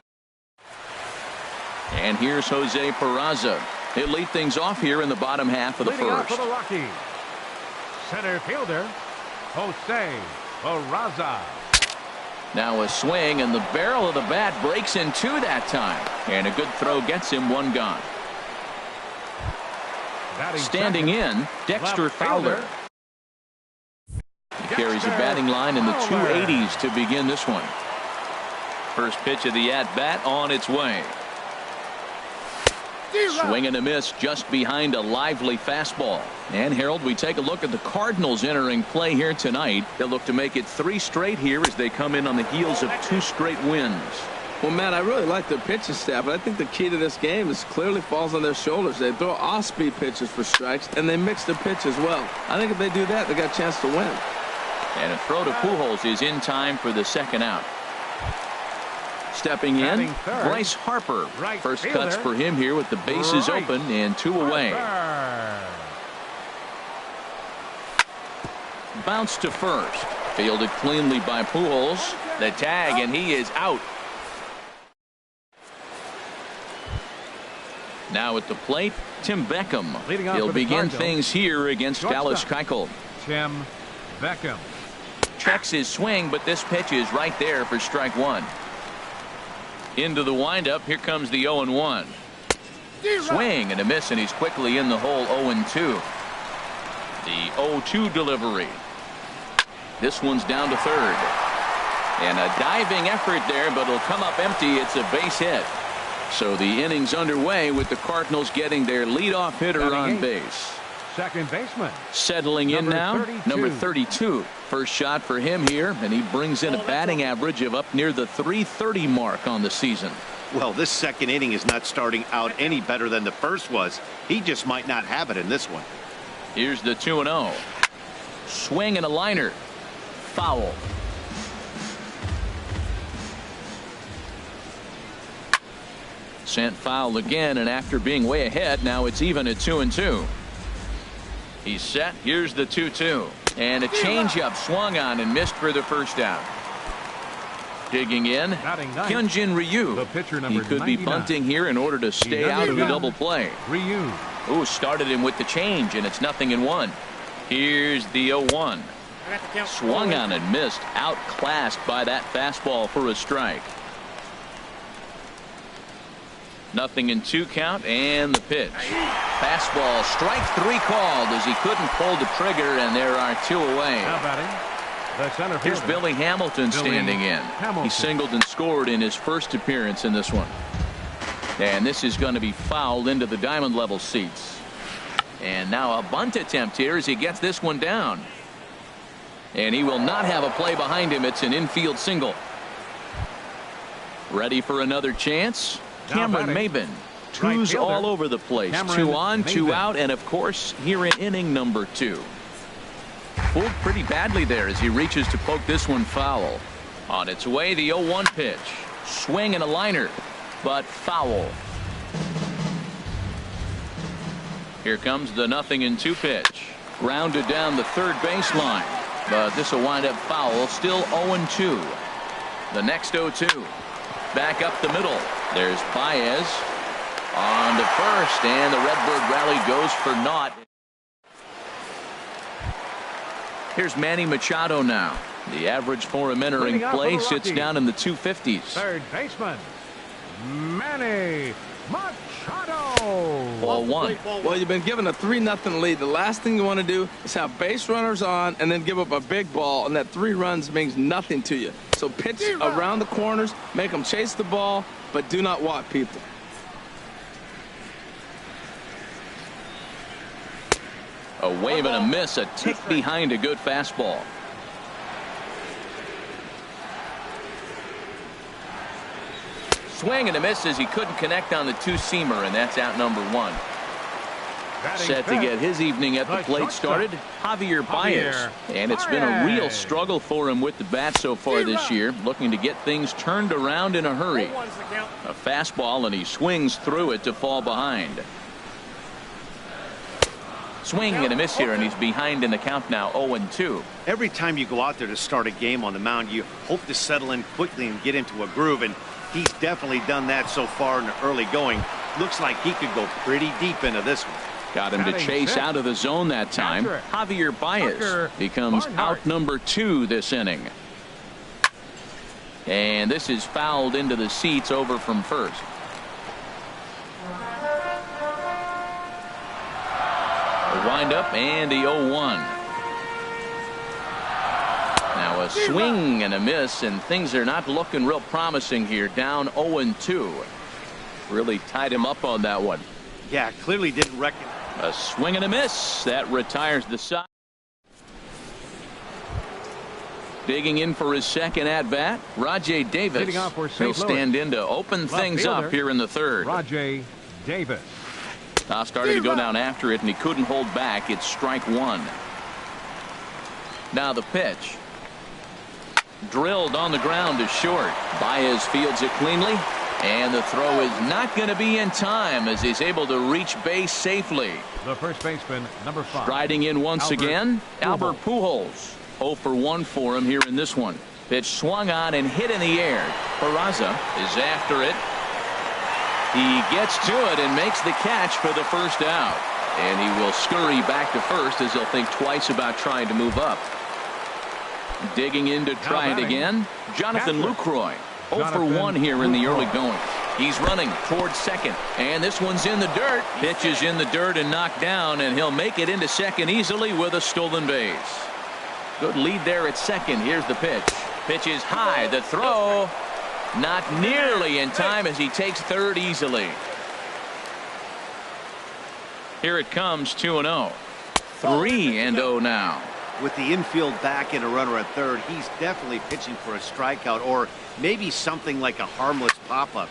And here's Jose Peraza. He'll lead things off here in the bottom half of the first. For the Rockies, center fielder, Jose Peraza. Now a swing, and the barrel of the bat breaks in 2 that time. And a good throw gets him 1 gone. Standing in, Dexter Fowler. He carries a batting line in the 280s to begin this one. First pitch of the at-bat on its way. Swing and a miss just behind a lively fastball. And Harold, we take a look at the Cardinals entering play here tonight. They'll look to make it 3 straight here as they come in on the heels of 2 straight wins. Well, Matt, I really like their pitching staff, but I think the key to this game is clearly falls on their shoulders. They throw off-speed pitches for strikes, and they mix their pitch as well. I think if they do that, they got a chance to win. And a throw to Pujols is in time for the second out. Stepping in, Bryce Harper. First cuts for him here with the bases open and 2 away. Bounce to first. Fielded cleanly by Pujols. The tag, and he is out. Now at the plate, Tim Beckham. He'll begin things here against Dallas Keuchel. Tim Beckham. Checks his swing, but this pitch is right there for strike 1. Into the windup. Here comes the 0-1. Swing and a miss, and he's quickly in the hole. 0-2. The 0-2 delivery. This one's down to third. And a diving effort there, but it'll come up empty. It's a base hit. So the inning's underway with the Cardinals getting their leadoff hitter on base. Second baseman. Settling in now, 32. number 32. First shot for him here, and he brings in a batting average of up near the .330 mark on the season. Well, this second inning is not starting out any better than the first was. He just might not have it in this one. Here's the 2-0. Swing and a liner. Foul. Sent foul again, and after being way ahead, now it's even at 2-2. He's set. Here's the 2-2. And a changeup swung on and missed for the first out. Digging in, Hyunjin Ryu. He could be bunting here in order to stay out of the double play. Ryu. Ooh, started him with the change, and it's 0-1. Here's the 0-1. Swung on and missed. Outclassed by that fastball for a strike. 0-2 count, and the pitch. Fastball, strike 3 called as he couldn't pull the trigger, and there are 2 away. Here's Billy Hamilton standing in. He singled and scored in his first appearance in this one. And this is going to be fouled into the diamond level seats. And now a bunt attempt here as he gets this one down. And he will not have a play behind him. It's an infield single. Ready for another chance? Cameron Maben. Twos all over the place. 2 on, 2 out, and of course here in inning number 2. Pulled pretty badly there as he reaches to poke this one foul. On its way, the 0-1 pitch. Swing and a liner, but foul. Here comes the 0-2 pitch. Grounded down the third baseline, but this will wind up foul. Still 0-2. The next 0-2. Back up the middle. There's Baez on to first, and the Redbird rally goes for naught. Here's Manny Machado now. The average for him entering play sits down in the 250s. Third baseman, Manny Machado. Ball 1. Well, you've been given a 3-0 lead. The last thing you want to do is have base runners on and then give up a big ball, and that 3 runs means nothing to you. So pitch around the corners, make them chase the ball, but do not walk people. A wave and a miss, a tick behind a good fastball. Swing and a miss as he couldn't connect on the 2-seamer, and that's out number 1. Set to get his evening at the plate started, Javier Baez. And it's been a real struggle for him with the bat so far this year, looking to get things turned around in a hurry. A fastball, and he swings through it to fall behind. Swing and a miss here, and he's behind in the count now, 0-2. Every time you go out there to start a game on the mound, you hope to settle in quickly and get into a groove, and he's definitely done that so far in the early going. Looks like he could go pretty deep into this one. Got him to chase out of the zone that time. Javier Baez becomes out number 2 this inning. And this is fouled into the seats over from first. A windup and the 0-1. Now a swing and a miss, and things are not looking real promising here. Down 0-2. Really tied him up on that one. Yeah, clearly didn't reckon. A swing and a miss. That retires the side. Digging in for his second at-bat, Rajay Davis. He'll stand in to open things up here in the third. Rajay Davis. Started to go down after it, and he couldn't hold back. It's strike 1. Now the pitch. Drilled on the ground to short. Baez fields it cleanly. And the throw is not going to be in time as he's able to reach base safely. The first baseman, number 5. Striding in once again, Albert Pujols. 0 for 1 for him here in this one. Pitch swung on and hit in the air. Peraza is after it. He gets to it and makes the catch for the first out. And he will scurry back to first as he'll think twice about trying to move up. Digging in to try it again, Jonathan Lucroy. 0 for 1 here in the early going. He's running towards second, and this one's in the dirt. Pitch is in the dirt and knocked down, and he'll make it into second easily with a stolen base. Good lead there at second. Here's the pitch. Pitch is high. The throw not nearly in time as he takes third easily. Here it comes, 2-0. 3-0 now. With the infield back and a runner at third, he's definitely pitching for a strikeout or maybe something like a harmless pop-up.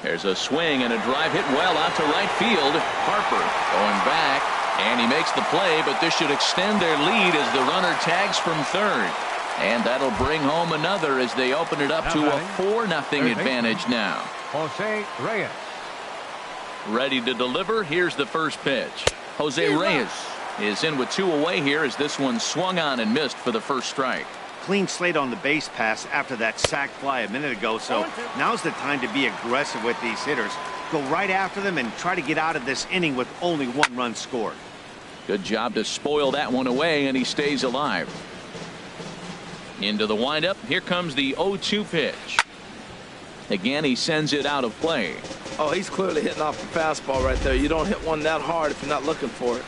There's a swing and a drive hit well out to right field. Harper going back, and he makes the play, but this should extend their lead as the runner tags from third. And that'll bring home another as they open it up to a 4-0 advantage now. Jose Reyes. Ready to deliver. Here's the first pitch. Jose Reyes is in with 2 away here as this one swung on and missed for the first strike. Clean slate on the base pass after that sac fly a minute ago, so now's the time to be aggressive with these hitters. Go right after them and try to get out of this inning with only 1 run scored. Good job to spoil that one away, and he stays alive. Into the windup. Here comes the 0-2 pitch. Again, he sends it out of play. Oh, he's clearly hitting off the fastball right there. You don't hit one that hard if you're not looking for it.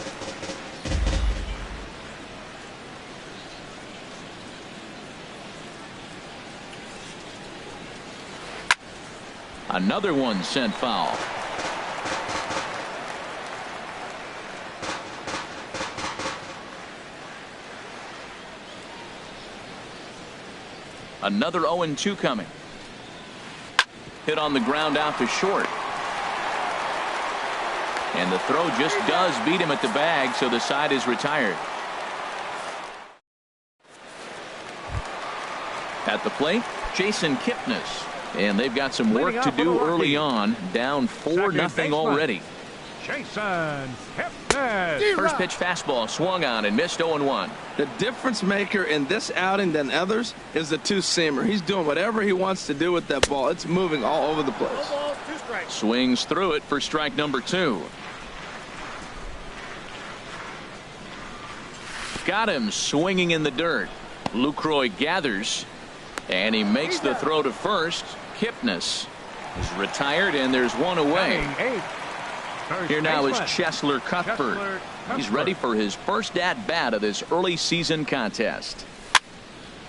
Another one sent foul. Another 0-2 coming. Hit on the ground out to short. And the throw just does beat him at the bag, so the side is retired. At the plate, Jason Kipnis. And they've got some work to do early on. Down 4-0 already. Jason Kipnis. First pitch fastball swung on and missed 0-1. The difference maker in this outing than others is the two-seamer. He's doing whatever he wants to do with that ball. It's moving all over the place. Swings through it for strike number 2. Got him swinging in the dirt. Lucroy gathers, and he makes the throw to first. Kipnis is retired, and there's 1 away. Here now is Cheslor Cuthbert. He's ready for his first at-bat of this early season contest.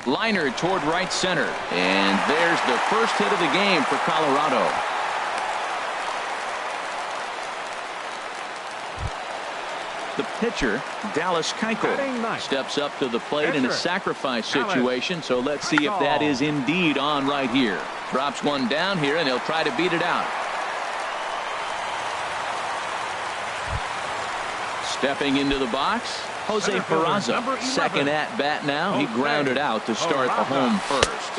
Liner toward right center, and there's the first hit of the game for Colorado. The pitcher, Dallas Keuchel, steps up to the plate in a sacrifice situation, so let's see if that is indeed on right here. Drops one down here, and he'll try to beat it out. Stepping into the box, Jose Peraza. Second at bat now. He grounded out to start the home first.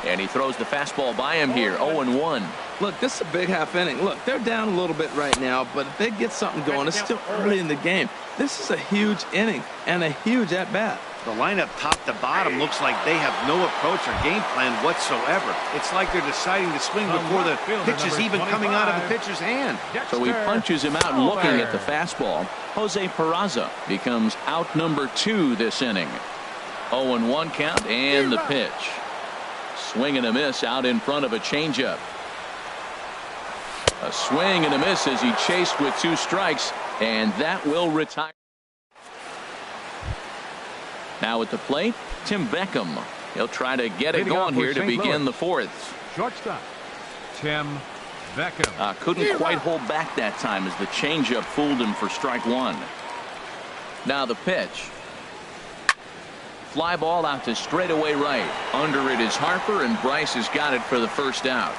And he throws the fastball by him here. 0-1. Look, this is a big half inning. Look, they're down a little bit right now, but if they get something going, it's still early in the game. This is a huge inning and a huge at bat. The lineup top to bottom looks like they have no approach or game plan whatsoever. It's like they're deciding to swing before the pitch is even coming out of the pitcher's hand. So he punches him out looking at the fastball. Jose Peraza becomes out number 2 this inning. 0-1 count and the pitch. Swing and a miss out in front of a changeup. A swing and a miss as he chased with 2 strikes, and that will retire. Now at the plate, Tim Beckham. He'll try to get it going here to begin the 4th. Shortstop, Tim Beckham. Couldn't quite hold back that time as the changeup fooled him for strike 1. Now the pitch. Fly ball out to straightaway right. Under it is Harper, and Bryce has got it for the first out.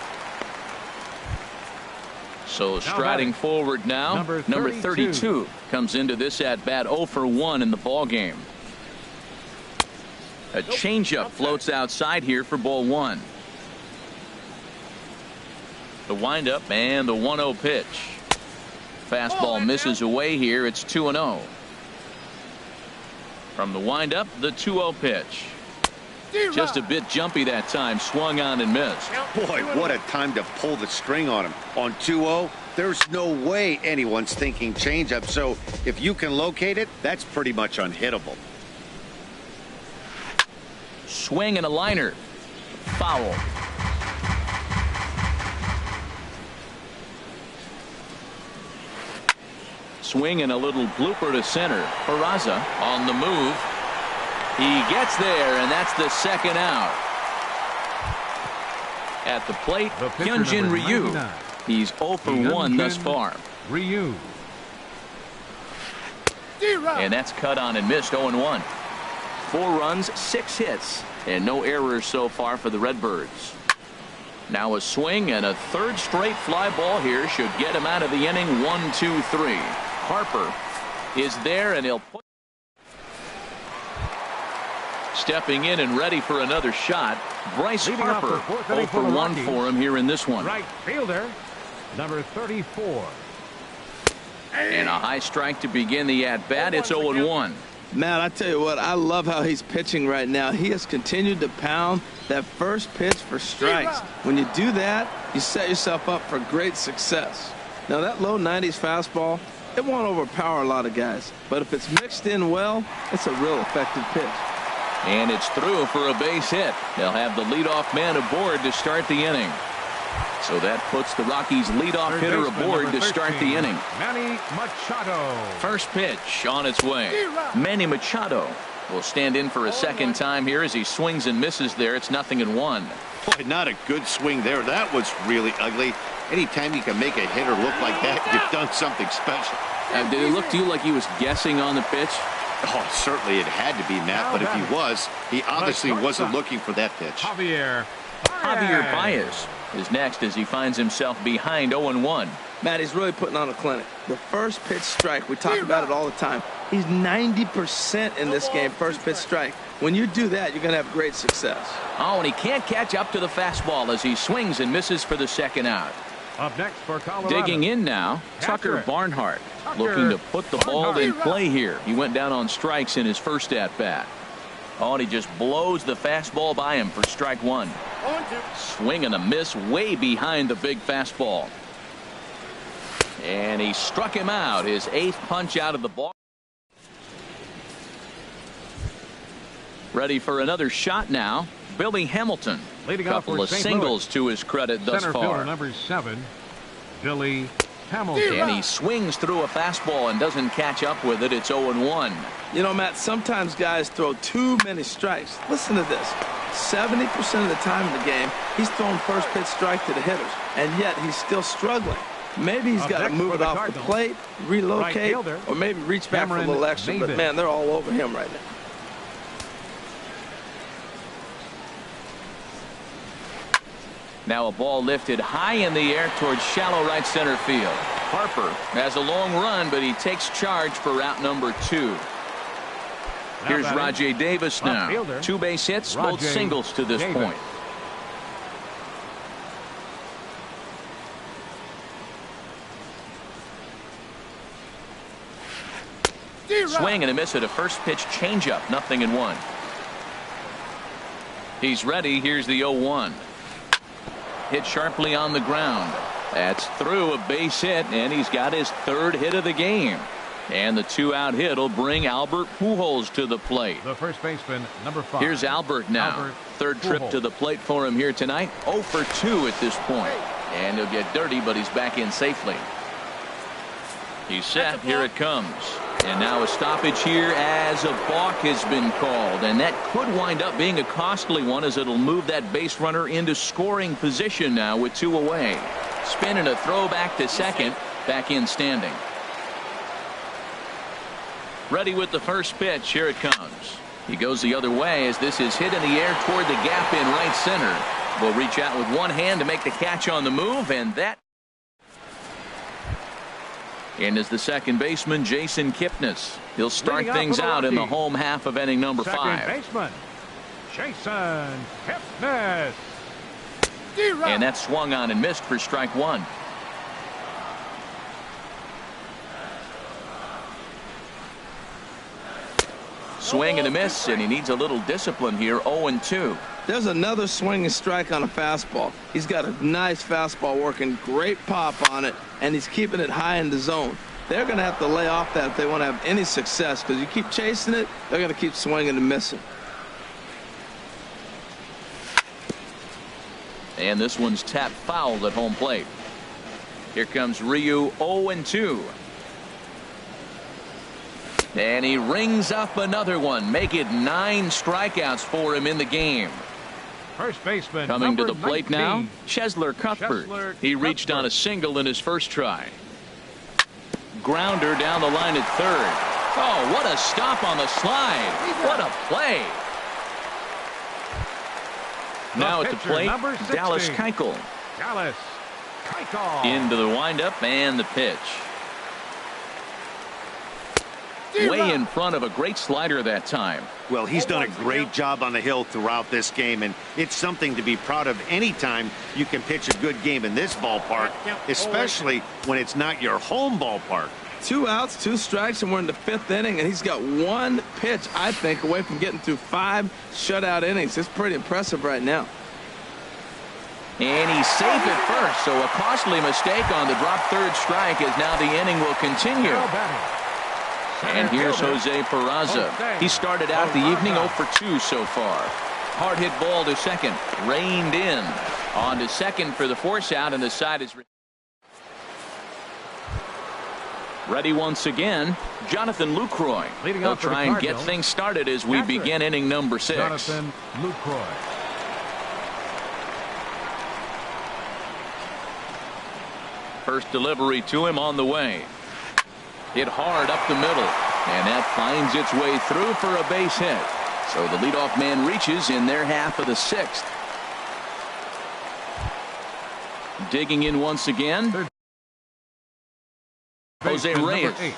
So striding forward now, number 32 comes into this at bat 0 for 1 in the ball game. A changeup floats outside here for ball 1. The windup and the 1-0 pitch. Fastball misses away here. It's 2-0. From the windup, the 2-0 pitch. Just a bit jumpy that time. Swung on and missed. Boy, what a time to pull the string on him. On 2-0, there's no way anyone's thinking changeup. So if you can locate it, that's pretty much unhittable. Swing and a liner. Foul. swing and a little blooper to center. Peraza on the move. He gets there, and that's the second out. At the plate, Hyunjin Ryu. He's 0 for 1 thus far. Ryu. And that's cut on and missed. 0-1. 4 runs, 6 hits, and no errors so far for the Redbirds. Now a swing and a third straight fly ball here should get him out of the inning. 1-2-3. Harper is there, and he'll put. Stepping in and ready for another shot, Bryce Harper. 0 for 1 for him here in this one. Right fielder, number 34. And a high strike to begin the at-bat. It's 0-1. Matt, I tell you what, I love how he's pitching right now. He has continued to pound that first pitch for strikes. When you do that, you set yourself up for great success. Now, that low 90s fastball, it won't overpower a lot of guys. But if it's mixed in well, it's a real effective pitch. And it's through for a base hit. They'll have the leadoff man aboard to start the inning. So that puts the Rockies' leadoff hitter aboard to start the inning. Manny Machado. First pitch on its way. Manny Machado will stand in for a second time here as he swings and misses there. It's 0-1. Boy, not a good swing there. That was really ugly. Anytime you can make a hitter look like that, you've done something special. Did it look to you like he was guessing on the pitch? Oh, certainly it had to be, Matt, but if he was, he obviously wasn't looking for that pitch. Javier Baez is next as he finds himself behind 0-1. Matt, he's really putting on a clinic. The first pitch strike, we talk about it all the time. He's 90% in this game, first pitch strike. When you do that, you're going to have great success. Oh, and he can't catch up to the fastball as he swings and misses for the second out. Up next for Colorado. Digging in now, Tucker Barnhart looking to put the ball in play here. He went down on strikes in his first at-bat. Oh, and he just blows the fastball by him for strike 1. Swing and a miss way behind the big fastball. And he struck him out, his 8th punch out of the ball. Ready for another shot now, Billy Hamilton. Leading couple of singles to his credit thus Center far. fielder number 7, Billy Hamilton. And he swings through a fastball and doesn't catch up with it. It's 0-1. You know, Matt, sometimes guys throw too many strikes. Listen to this. 70% of the time in the game, he's throwing first pitch strike to the hitters, and yet he's still struggling. Maybe he's got to move it off the plate, relocate, or maybe reach back for a little extra. But, man, they're all over him right now. Now a ball lifted high in the air towards shallow right center field. Harper has a long run, but he takes charge for route number 2. Here's Rajay Davis now. 2 base hits, both singles to this point. Swing and a miss at a first pitch changeup. 0-1. He's ready. Here's the 0-1. Hit sharply on the ground. That's through, a base hit, and he's got his 3rd hit of the game. And the 2-out hit will bring Albert Pujols to the plate. The first baseman, number 5. Here's Albert now. 3rd trip to the plate for him here tonight. 0 for 2 at this point. And he'll get dirty, but he's back in safely. He's set. Here it comes. And now a stoppage here as a balk has been called. And that could wind up being a costly one, as it'll move that base runner into scoring position now with 2 away. Spin and a throw back to second. Back in standing. Ready with the first pitch. Here it comes. He goes the other way as this is hit in the air toward the gap in right center. Will reach out with one hand to make the catch on the move, and that. And as the second baseman, Jason Kipnis. He'll start things out in the home half of inning number 5. Second baseman, Jason Kipnis. And that swung on and missed for strike 1. Swing and a miss, and he needs a little discipline here. 0-2. There's another swing and strike on a fastball. He's got a nice fastball working, great pop on it, and he's keeping it high in the zone. They're going to have to lay off that if they want to have any success, because you keep chasing it, they're going to keep swinging and missing. And this one's tapped foul at home plate. Here comes Ryu. 0-2. And he rings up another one. Make it 9 strikeouts for him in the game. First baseman coming to the plate 19. now, Chesler Cuthbert. He reached on a single in his first try. Grounder down the line at third. Oh, what a stop on the slide. What a play. Now at the plate, Dallas Keuchel. Dallas Keuchel. Into the windup and the pitch. Way in front of a great slider that time. Well, he's done a great job on the hill throughout this game, and it's something to be proud of anytime you can pitch a good game in this ballpark, especially when it's not your home ballpark. 2 outs, 2 strikes, and we're in the 5th inning, and he's got 1 pitch, I think, away from getting through 5 shutout innings. It's pretty impressive right now. And he's safe at first, so a costly mistake on the drop third strike as now the inning will continue. And here's Jose Peraza. He started out the evening 0 for 2 so far. Hard hit ball to second. Reined in. On to second for the force out, and the side is ready once again. Jonathan Lucroy. He'll try and get things started as we begin inning number 6. Jonathan Lucroy. First delivery to him on the way. Hit hard up the middle, and that finds its way through for a base hit. So the leadoff man reaches in their half of the 6th. Digging in once again, Jose Reyes.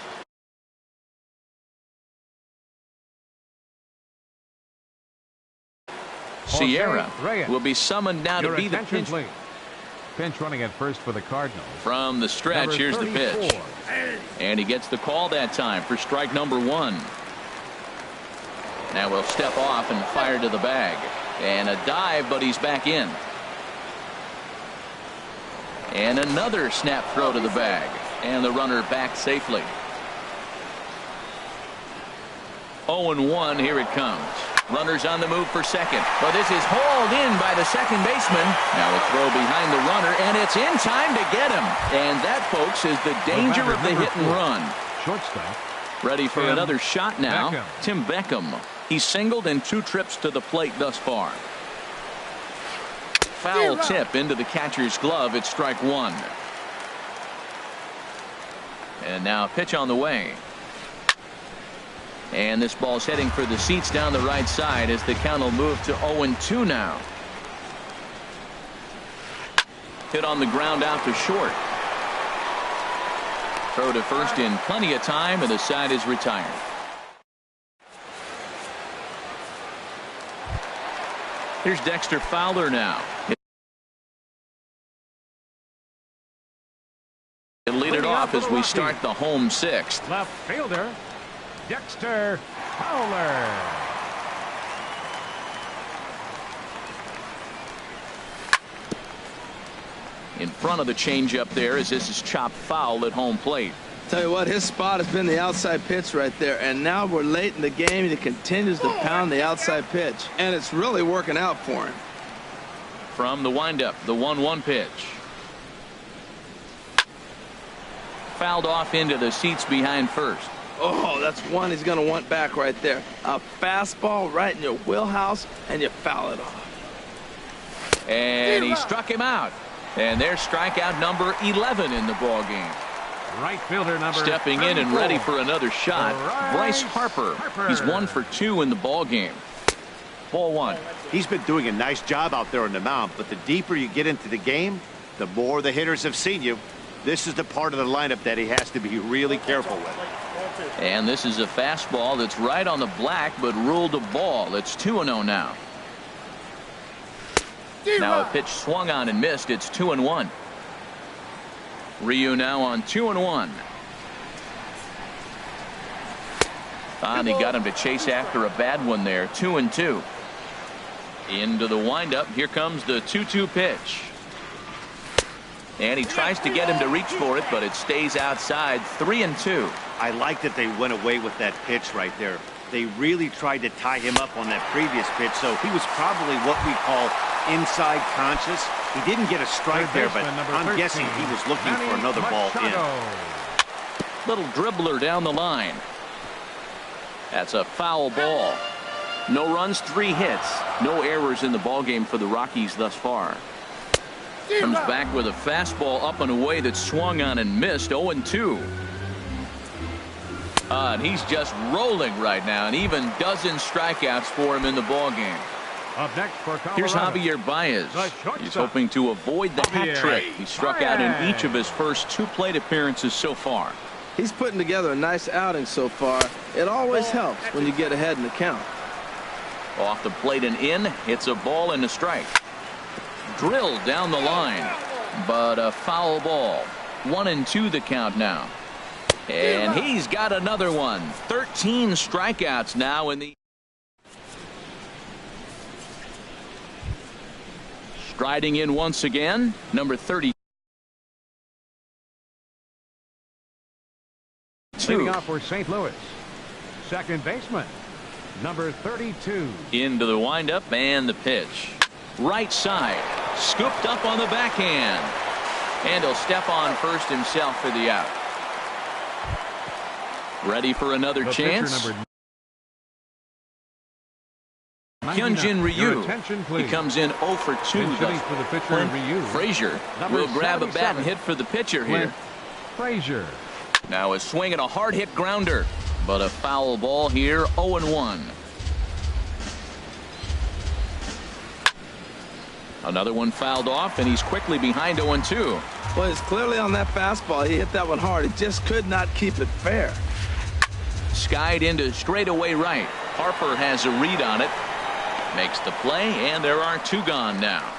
Sierra will be summoned now to be the pinch. Pinch running at first for the Cardinals. From the stretch, here's the pitch. And he gets the call that time for strike number 1. Now we'll step off and fire to the bag. And a dive, but he's back in. And another snap throw to the bag. And the runner back safely. 0-1, here it comes. Runners on the move for second. But this is hauled in by the second baseman. Now a throw behind the runner, and it's in time to get him. And that, folks, is the danger of the hit and run. Shortstop. Ready for another shot now. Beckham. Tim Beckham. He's singled in 2 trips to the plate thus far. Foul tip into the catcher's glove. It's strike 1. And now a pitch on the way. And this ball's heading for the seats down the right side as the count will move to 0-2 now. Hit on the ground out to short. Throw to first in plenty of time, and the side is retired. Here's Dexter Fowler now. He'll lead it off as we start the home 6th. Left fielder Dexter Fowler. In front of the changeup there as this is chopped foul at home plate. Tell you what, his spot has been the outside pitch right there, and now we're late in the game and he continues to pound the outside pitch, and it's really working out for him. From the windup, the 1-1 pitch. Fouled off into the seats behind first. Oh, that's one he's going to want back right there. A fastball right in your wheelhouse, and you foul it off. And he struck him out. And there's strikeout number 11 in the ball game. Right fielder number stepping 34. in and ready for another shot. Bryce Harper. He's 1 for 2 in the ball game. Ball 1. He's been doing a nice job out there on the mound, but the deeper you get into the game, the more the hitters have seen you. This is the part of the lineup that he has to be really careful with. And this is a fastball that's right on the black, but ruled a ball. It's 2-0 now. Now a pitch swung on and missed. It's 2-1. Ryu now on 2-1. And he got him to chase after a bad one there. 2-2. Into the windup. Here comes the 2-2 pitch. And he tries to get him to reach for it, but it stays outside. 3-2. I like that they went away with that pitch right there. They really tried to tie him up on that previous pitch, so he was probably what we call inside conscious. He didn't get a strike there, but I'm guessing he was looking for another ball in. Little dribbler down the line. That's a foul ball. No runs, 3 hits. No errors in the ballgame for the Rockies thus far. Comes back with a fastball up and away that swung on and missed. 0-2. And he's just rolling right now, and even dozen strikeouts for him in the ballgame. Up next for Colorado. Here's Javier Baez. He's hoping to avoid the hat trick. He struck out in each of his first 2 plate appearances so far. He's putting together a nice outing so far. It always helps when you get ahead in the count. Off the plate and in. It's a ball and a strike. Drilled down the line, but a foul ball. 1-2 the count now. And he's got another one. 13 strikeouts now in the. Striding in once again, number 30. Leading off for St. Louis, second baseman, number 32. Into the windup and the pitch. Right side, scooped up on the backhand. And he'll step on first himself for the out. Ready for another chance. Hyunjin Ryu. He comes in 0 for 2. For the pitcher, Ryu. Frazier will grab a bat and hit for the pitcher here. Frazier. Now a swing and a hard hit grounder, but a foul ball here. 0-1. Another one fouled off, and he's quickly behind 0-2. Well, it's clearly on that fastball. He hit that one hard. He just could not keep it fair. Skied into straightaway right. Harper has a read on it. Makes the play, and there are 2 gone now.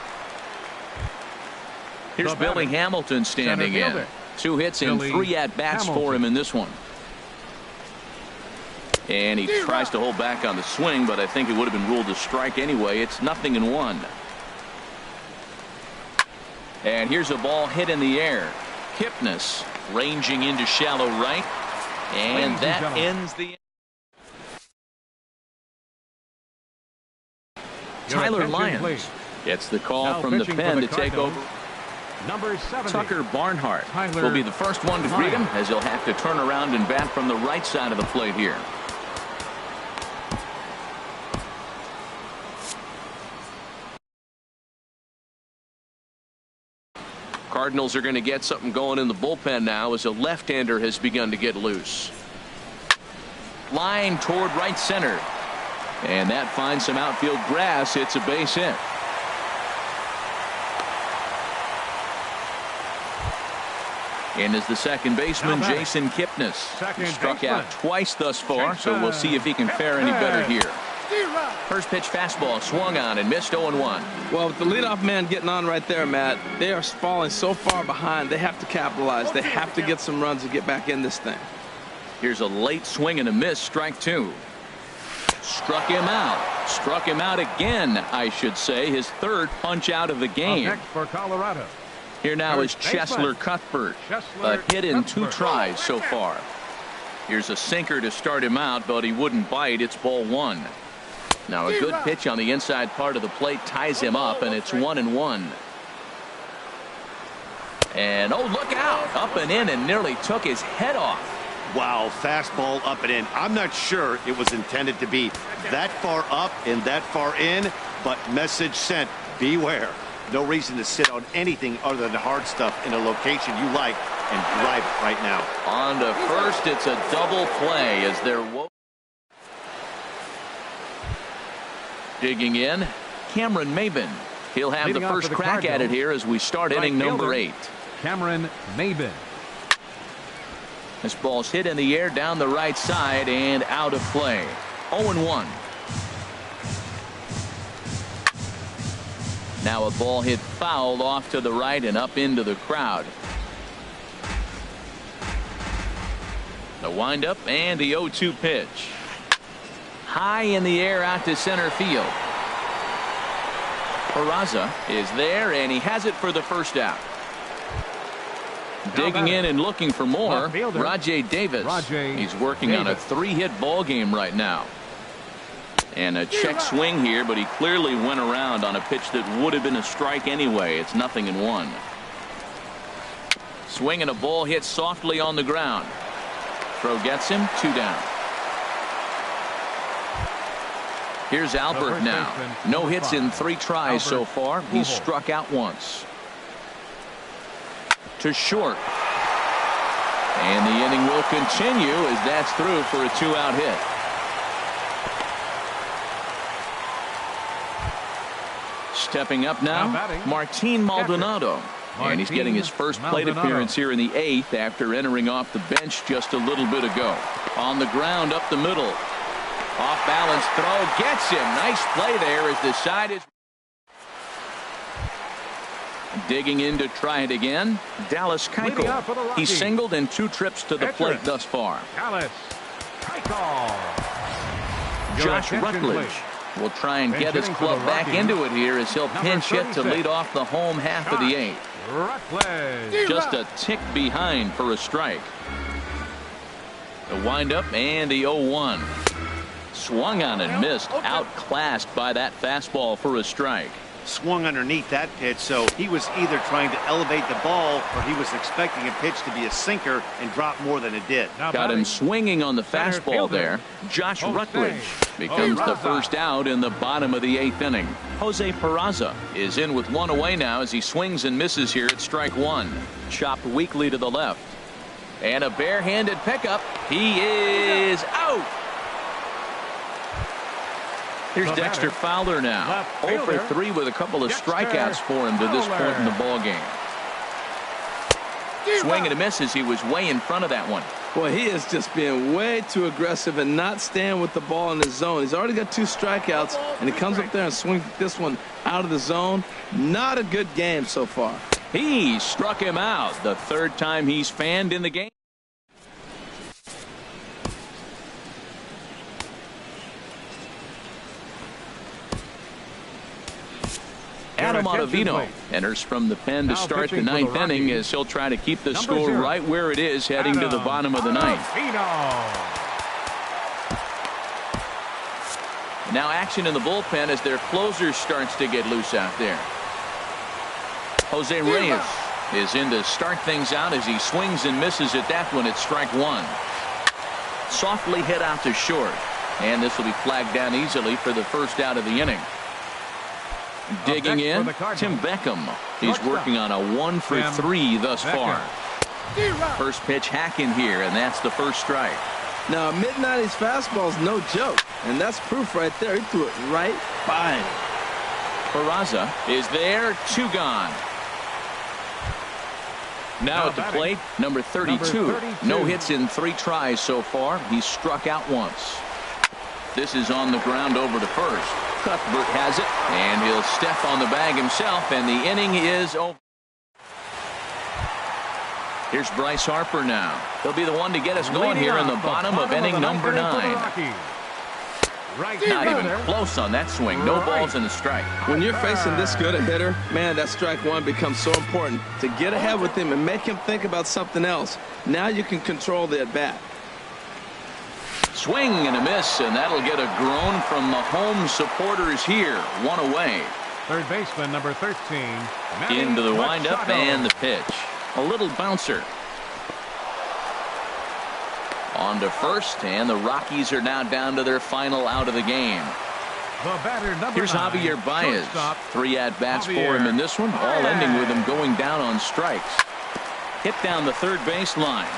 Here's Billy Hamilton standing in. 2 hits and 3 at-bats for him in this one. And he tries to hold back on the swing, but I think it would have been ruled a strike anyway. It's 0-1. And here's a ball hit in the air. Kipnis ranging into shallow right. And that ends the. Tyler Lyons gets the call from the pen to take over. Number 70. Tucker Barnhart will be the first one to greet him, as he'll have to turn around and bat from the right side of the plate here. Cardinals are going to get something going in the bullpen now, as a left-hander has begun to get loose. Line toward right center. And that finds some outfield grass. It's a base hit. In is the second baseman, Jason Kipnis. He struck out twice thus far, so we'll see if he can fare any better here. First pitch fastball swung on and missed. 0-1. Well, with the leadoff man getting on right there, Matt, they are falling so far behind. They have to capitalize. They have to get some runs to get back in this thing. Here's a late swing and a miss. Strike 2. Struck him out. Struck him out again, I should say. His 3rd punch out of the game. Next for Colorado. Here now is Cheslor Cuthbert. A hit in 2 tries so far. Here's a sinker to start him out, but he wouldn't bite. It's ball 1. Now a good pitch on the inside part of the plate ties him up, and it's 1-1. And oh, look out. Up and in, and nearly took his head off. Wow, fastball up and in. I'm not sure it was intended to be that far up and that far in, but message sent, beware. No reason to sit on anything other than the hard stuff in a location you like and drive it right now. On to first, it's a double play as they're digging in. Cameron Maybin. He'll have the first crack at it here as we start inning number 8. Cameron Maybin. This ball's hit in the air down the right side and out of play. 0-1. Now a ball hit foul off to the right and up into the crowd. The windup and the 0-2 pitch. High in the air out to center field. Peraza is there, and he has it for the first out. Digging in and looking for more, Rajay Davis. He's working on a 3-hit ball game right now. And a check swing here, but he clearly went around on a pitch that would have been a strike anyway. It's 0-1. Swing and a ball hit softly on the ground. Throw gets him. 2 down. Here's Albert now. No hits in 3 tries so far. He's struck out once. To short. And the inning will continue as that's through for a 2-out hit. Stepping up now, Martin Maldonado. And he's getting his first plate appearance here in the 8th after entering off the bench just a little bit ago. On the ground up the middle. Off balance throw gets him. Nice play there as the side is digging in to try it again. Dallas Keuchel. He's singled in 2 trips to the plate thus far. Josh Rutledge will try and get his club back into it here as he'll pinch hit to lead off the home half of the 8th. Just a tick behind for a strike. The windup and the 0-1. Swung on and missed. Outclassed by that fastball for a strike. Swung underneath that pitch, so he was either trying to elevate the ball or he was expecting a pitch to be a sinker and drop more than it did. Got him swinging on the fastball there. Josh Rutledge becomes the first out in the bottom of the 8th inning. Jose Peraza is in with 1 away now as he swings and misses here at strike 1. Chopped weakly to the left. And a barehanded pickup. He is out. Here's Dexter Fowler now. 0 for 3 with a couple of strikeouts for him to this point in the ball game. Swing and a miss as he was way in front of that one. Boy, he is just being way too aggressive and not staying with the ball in the zone. He's already got 2 strikeouts, and he comes up there and swings this one out of the zone. Not a good game so far. He struck him out the 3rd time he's fanned in the game. Adam Ottavino enters from the pen to start the 9th inning as he'll try to keep the score right where it is heading to the bottom of the 9th. Now action in the bullpen as their closer starts to get loose out there. Jose Reyes is in to start things out as he swings and misses at that one at strike 1. Softly hit out to short, and this will be flagged down easily for the first out of the inning. Digging in, Tim Beckham. He's working on a 1 for 3 thus far. First pitch hacking here, and that's the first strike. Now, mid-90s fastball is no joke, and that's proof right there. He threw it right by him. Peraza is there, 2 gone. Now at the plate, number 32. No hits in 3 tries so far. He's struck out once. This is on the ground over to first. Cuthbert has it, and he'll step on the bag himself, and the inning is over. Here's Bryce Harper now. He'll be the one to get us going here in the bottom of inning number 9. Not even close on that swing. No balls and a strike. When you're facing this good a hitter, man, that strike 1 becomes so important to get ahead with him and make him think about something else. Now you can control the at-bat. Swing and a miss, and that'll get a groan from the home supporters here. 1 away. Third baseman number 13. Into the windup and the pitch. A little bouncer. On to first, and the Rockies are now down to their final out of the game. Here's Javier Baez. 3 at-bats for him in this one, all ending with him going down on strikes. Hit down the third baseline.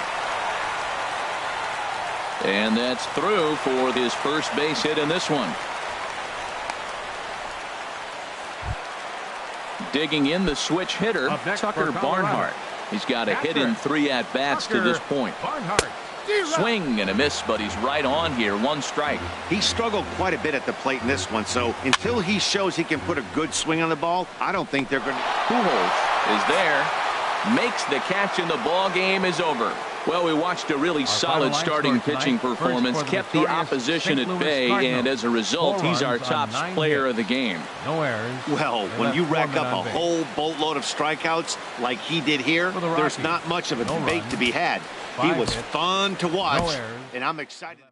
And that's through for his first base hit in this one. Digging in the switch hitter, Tucker Barnhart. He's got a hit in 3 at-bats to this point. Swing and a miss, but he's right on here. 1 strike. He struggled quite a bit at the plate in this one, so until he shows he can put a good swing on the ball, I don't think they're going to. Pujols is there. Makes the catch, and the ball game is over. Well, we watched a really solid starting pitching performance, kept the opposition at bay, and as a result, he's our top player of the game. No errors. Well, when you rack up a whole boatload of strikeouts like he did here, there's not much of a debate to be had. He was fun to watch, and I'm excited.